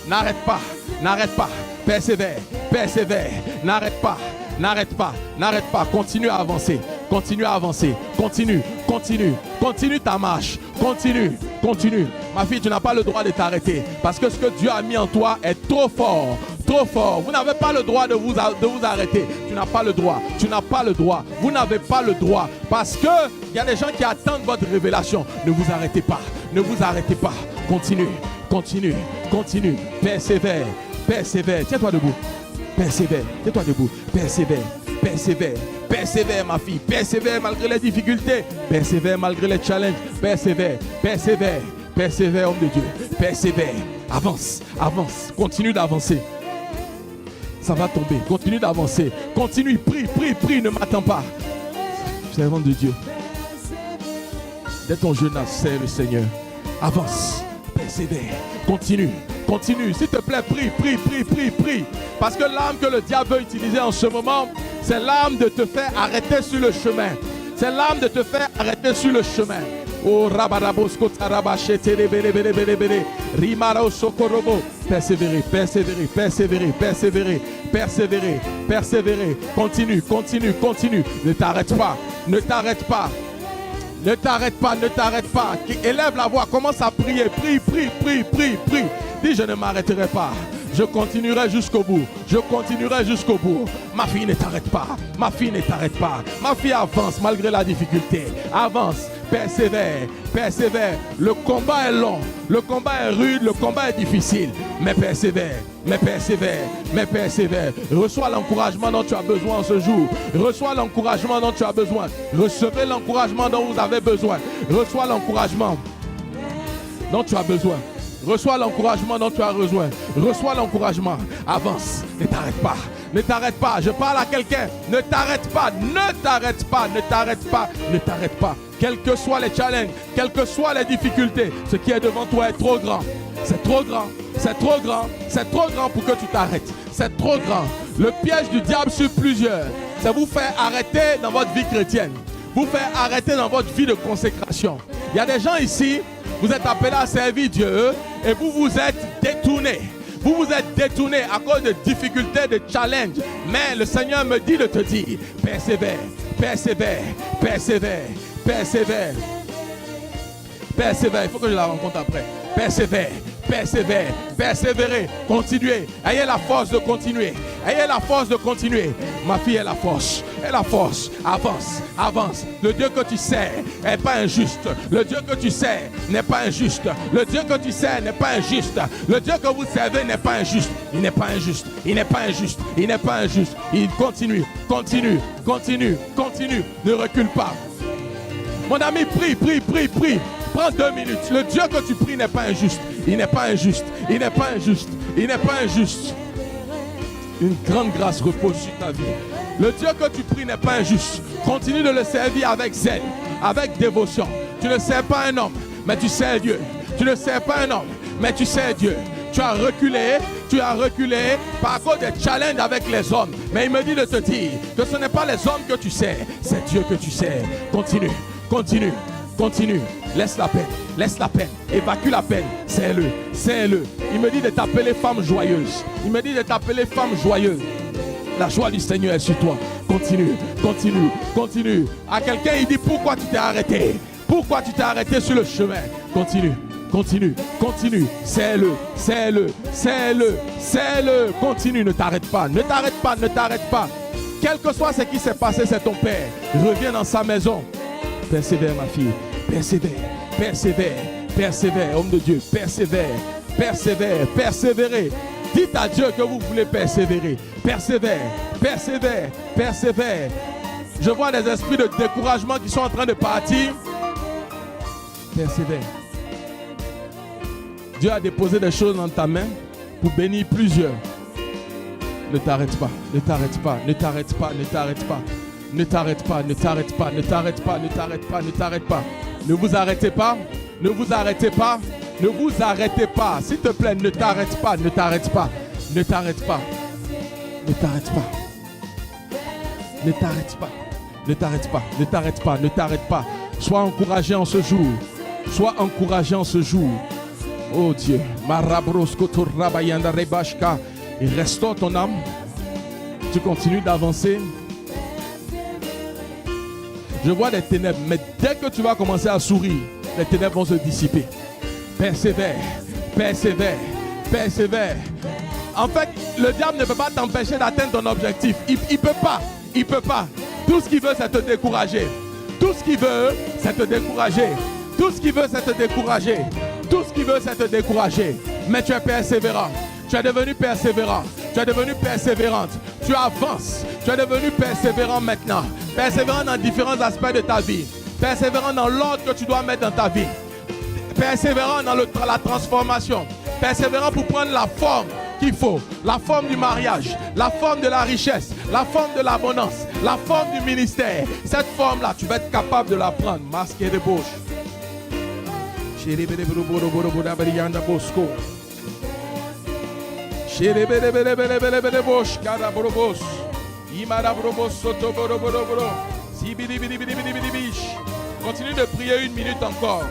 n'arrête pas, n'arrête pas, persévère, persévère, n'arrête pas, n'arrête pas, n'arrête pas, continue à avancer, continue à avancer, continue, continue, continue ta marche, continue, continue. Ma fille, tu n'as pas le droit de t'arrêter parce que ce que Dieu a mis en toi est trop fort. Trop fort. Vous n'avez pas le droit de vous arrêter. Tu n'as pas le droit. Tu n'as pas le droit. Vous n'avez pas le droit. Parce que il y a des gens qui attendent votre révélation. Ne vous arrêtez pas. Ne vous arrêtez pas. Continue. Continue. Continue. Persévère. Persévère. Tiens-toi debout. Persévère. Tiens-toi debout. Persévère. Persévère. Persévère, ma fille. Persévère malgré les difficultés. Persévère malgré les challenges. Persévère. Persévère. Persévère, homme de Dieu. Persévère. Avance. Avance. Continue d'avancer. Ça va tomber. Continue d'avancer. Continue. Prie, prie, prie. Ne m'attends pas. Servant de Dieu. Dès ton jeune âge, sers le Seigneur. Avance. Persévère. Continue. Continue. S'il te plaît, prie, prie, prie, prie, prie. Parce que l'arme que le diable veut utiliser en ce moment, c'est l'arme de te faire arrêter sur le chemin. C'est l'arme de te faire arrêter sur le chemin. Oh, Rabarabosko Tarabachete, Bele, Rimaro Sokorobo. Persévérer, persévérer, persévérer, persévérer, persévérer, persévérer. Continue, continue, continue. Ne t'arrête pas, ne t'arrête pas. Ne t'arrête pas, ne t'arrête pas. Élève la voix, commence à prier. Prie, prie, prie, prie, prie. Dis, je ne m'arrêterai pas. Je continuerai jusqu'au bout. Je continuerai jusqu'au bout. Ma fille, ne t'arrête pas. Ma fille, ne t'arrête pas. Ma fille, avance malgré la difficulté. Avance. Persévère, persévère. Le combat est long, le combat est rude, le combat est difficile. Mais persévère, mais persévère, mais persévère. Reçois l'encouragement dont tu as besoin ce jour. Reçois l'encouragement dont tu as besoin. Recevez l'encouragement dont vous avez besoin. Reçois l'encouragement dont tu as besoin. Reçois l'encouragement dont tu as besoin. Reçois l'encouragement. Avance, ne t'arrête pas. Ne t'arrête pas. Je parle à quelqu'un. Ne t'arrête pas. Ne t'arrête pas. Ne t'arrête pas. Ne t'arrête pas. Quels que soient les challenges, quelles que soient les difficultés, ce qui est devant toi est trop grand. C'est trop grand. C'est trop grand. C'est trop grand pour que tu t'arrêtes. C'est trop grand. Le piège du diable sur plusieurs, c'est vous faire arrêter dans votre vie chrétienne. Vous faire arrêter dans votre vie de consécration. Il y a des gens ici, vous êtes appelés à servir Dieu et vous vous êtes détournés. Vous vous êtes détournés à cause de difficultés, de challenges. Mais le Seigneur me dit de te dire, persévère, persévère, persévère, persévère. Persévère, il faut que je la rencontre après. Persévère, persévère, persévérez, continuez. Ayez la force de continuer. Ayez la force de continuer. Ma fille a la force. Elle a la force. Avance, avance. Le Dieu que tu sers n'est pas injuste. Le Dieu que tu sers n'est pas injuste. Le Dieu que tu sers n'est pas injuste. Le Dieu que vous servez n'est pas injuste. Il n'est pas injuste. Il n'est pas injuste. Il n'est pas injuste. Il continue, continue, continue, continue. Ne recule pas. Mon ami, prie, prie, prie, prie. Prends 2 minutes. Le Dieu que tu pries n'est pas injuste. Il n'est pas injuste. Il n'est pas injuste. Il n'est pas injuste. Une grande grâce repose sur ta vie. Le Dieu que tu pries n'est pas injuste. Continue de le servir avec zèle, avec dévotion. Tu ne sers pas un homme, mais tu sers Dieu. Tu ne sers pas un homme, mais tu sers Dieu. Tu as reculé par cause des challenges avec les hommes. Mais il me dit de te dire que ce n'est pas les hommes que tu sers, c'est Dieu que tu sers. Continue, continue, continue. Laisse la peine, laisse la peine. Évacue la peine. Sers-le, sers-le. Il me dit de t'appeler femme joyeuse. Il me dit de t'appeler femme joyeuse. La joie du Seigneur est sur toi. Continue, continue, continue. À quelqu'un, il dit pourquoi tu t'es arrêté? Pourquoi tu t'es arrêté sur le chemin? Continue, continue, continue. Sers-le, sers-le, sers-le, sers-le. Continue, ne t'arrête pas, ne t'arrête pas, ne t'arrête pas. Quel que soit ce qui s'est passé, c'est ton père. Reviens dans sa maison. Persévère, ma fille. Persévère, persévère, persévère, homme de Dieu, persévère, persévère, persévérez. Dites à Dieu que vous voulez persévérer. Persévère, persévère, persévère. Je vois des esprits de découragement qui sont en train de partir. Persévère. Dieu a déposé des choses dans ta main pour bénir plusieurs. Ne t'arrête pas, ne t'arrête pas, ne t'arrête pas, ne t'arrête pas. Ne t'arrête pas, ne t'arrête pas, ne t'arrête pas, ne t'arrête pas, ne t'arrête pas. Ne vous arrêtez pas, ne vous arrêtez pas, ne vous arrêtez pas. S'il te plaît, ne t'arrête pas, ne t'arrête pas, ne t'arrête pas, Ne t'arrête pas. Ne t'arrête pas. Ne t'arrête pas. Ne t'arrête pas. Ne t'arrête pas. Sois encouragé en ce jour. Sois encouragé en ce jour. Oh Dieu. Et restaure ton âme. Tu continues d'avancer. Je vois des ténèbres, mais dès que tu vas commencer à sourire, les ténèbres vont se dissiper. Persévère, persévère, persévère. En fait, le diable ne peut pas t'empêcher d'atteindre ton objectif. Il peut pas, il peut pas. Tout ce qu'il veut, c'est te décourager. Tout ce qu'il veut, c'est te décourager. Tout ce qu'il veut, c'est te décourager. Tout ce qu'il veut, c'est te décourager. Mais tu es persévérant. Tu es devenu persévérant. Tu es devenu persévérante. Tu avances. Tu es devenu persévérant maintenant. Persévérant dans différents aspects de ta vie. Persévérant dans l'ordre que tu dois mettre dans ta vie. Persévérant dans la transformation. Persévérant pour prendre la forme qu'il faut. La forme du mariage. La forme de la richesse. La forme de l'abondance. La forme du ministère. Cette forme-là, tu vas être capable de la prendre. Masqué de bouche. Continue de prier 1 minute encore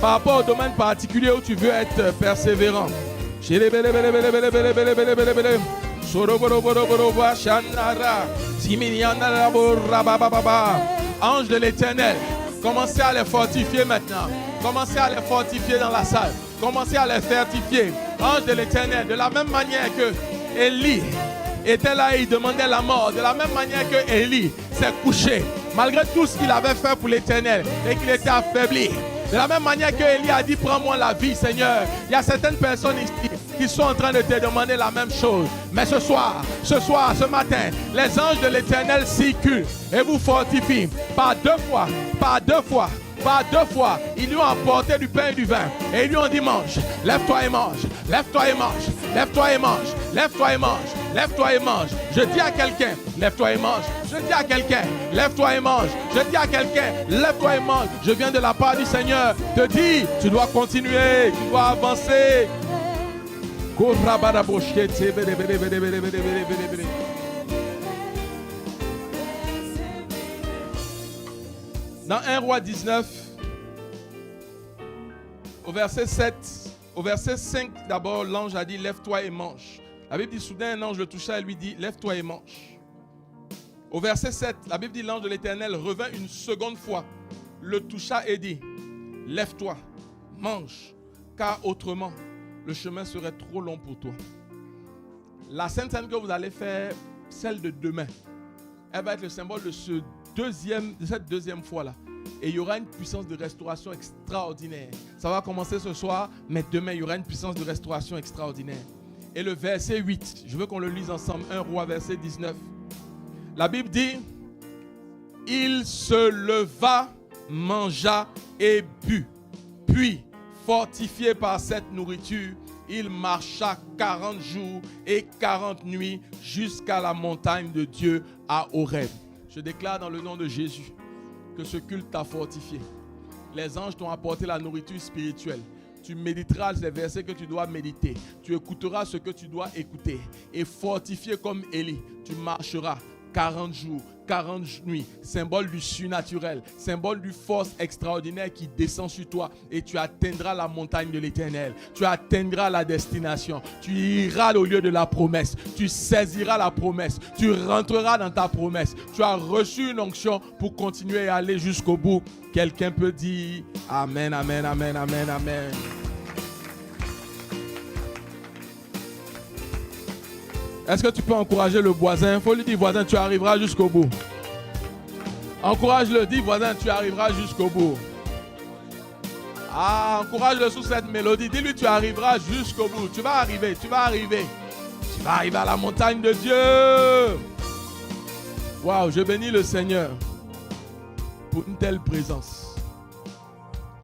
par rapport au domaine particulier où tu veux être persévérant. Ange de l'Éternel, commencez à les fortifier maintenant. Commencez à les fortifier dans la salle. Commencez à les fortifier. Ange de l'Éternel, de la même manière que Élie était là et il demandait la mort, de la même manière que Élie s'est couché, malgré tout ce qu'il avait fait pour l'Éternel et qu'il était affaibli. De la même manière que Élie a dit, prends-moi la vie, Seigneur. Il y a certaines personnes ici qui sont en train de te demander la même chose. Mais ce soir, ce matin, les anges de l'Éternel circulent et vous fortifient par 2 fois, par 2 fois. Par 2 fois, ils lui ont apporté du pain et du vin. Et ils lui ont dit, mange, lève-toi et mange, lève-toi et mange, lève-toi et mange, lève-toi et mange, lève-toi et mange. Je dis à quelqu'un, lève-toi et mange. Je dis à quelqu'un, lève-toi et mange. Je dis à quelqu'un, lève-toi et mange. Je viens de la part du Seigneur te dire, tu dois continuer, tu dois avancer. Dans 1 Roi 19, au verset 7, au verset 5 d'abord, l'ange a dit, lève-toi et mange. La Bible dit, soudain un ange le toucha et lui dit, lève-toi et mange. Au verset 7, la Bible dit, l'ange de l'Éternel revint une seconde fois, le toucha et dit, lève-toi, mange, car autrement, le chemin serait trop long pour toi. La Sainte Seine que vous allez faire, celle de demain, elle va être le symbole de cette deuxième fois-là. Et il y aura une puissance de restauration extraordinaire. Ça va commencer ce soir, mais demain, il y aura une puissance de restauration extraordinaire. Et le verset 8, je veux qu'on le lise ensemble. 1 Roi, verset 19. La Bible dit, il se leva, mangea et but. Puis, fortifié par cette nourriture, il marcha 40 jours et 40 nuits jusqu'à la montagne de Dieu à Horeb. Je déclare dans le nom de Jésus que ce culte t'a fortifié. Les anges t'ont apporté la nourriture spirituelle. Tu méditeras les versets que tu dois méditer. Tu écouteras ce que tu dois écouter. Et fortifié comme Élie, tu marcheras 40 jours, 40 nuits, symbole du surnaturel, symbole du force extraordinaire qui descend sur toi et tu atteindras la montagne de l'Éternel. Tu atteindras la destination. Tu iras au lieu de la promesse. Tu saisiras la promesse. Tu rentreras dans ta promesse. Tu as reçu une onction pour continuer à aller jusqu'au bout. Quelqu'un peut dire Amen, Amen, Amen, Amen, Amen. Est-ce que tu peux encourager le voisin? Il faut lui dire, voisin, tu arriveras jusqu'au bout. Encourage-le, dis, voisin, tu arriveras jusqu'au bout. Ah, encourage-le sous cette mélodie. Dis-lui, tu arriveras jusqu'au bout. Tu vas arriver, tu vas arriver. Tu vas arriver à la montagne de Dieu. Waouh, je bénis le Seigneur pour une telle présence.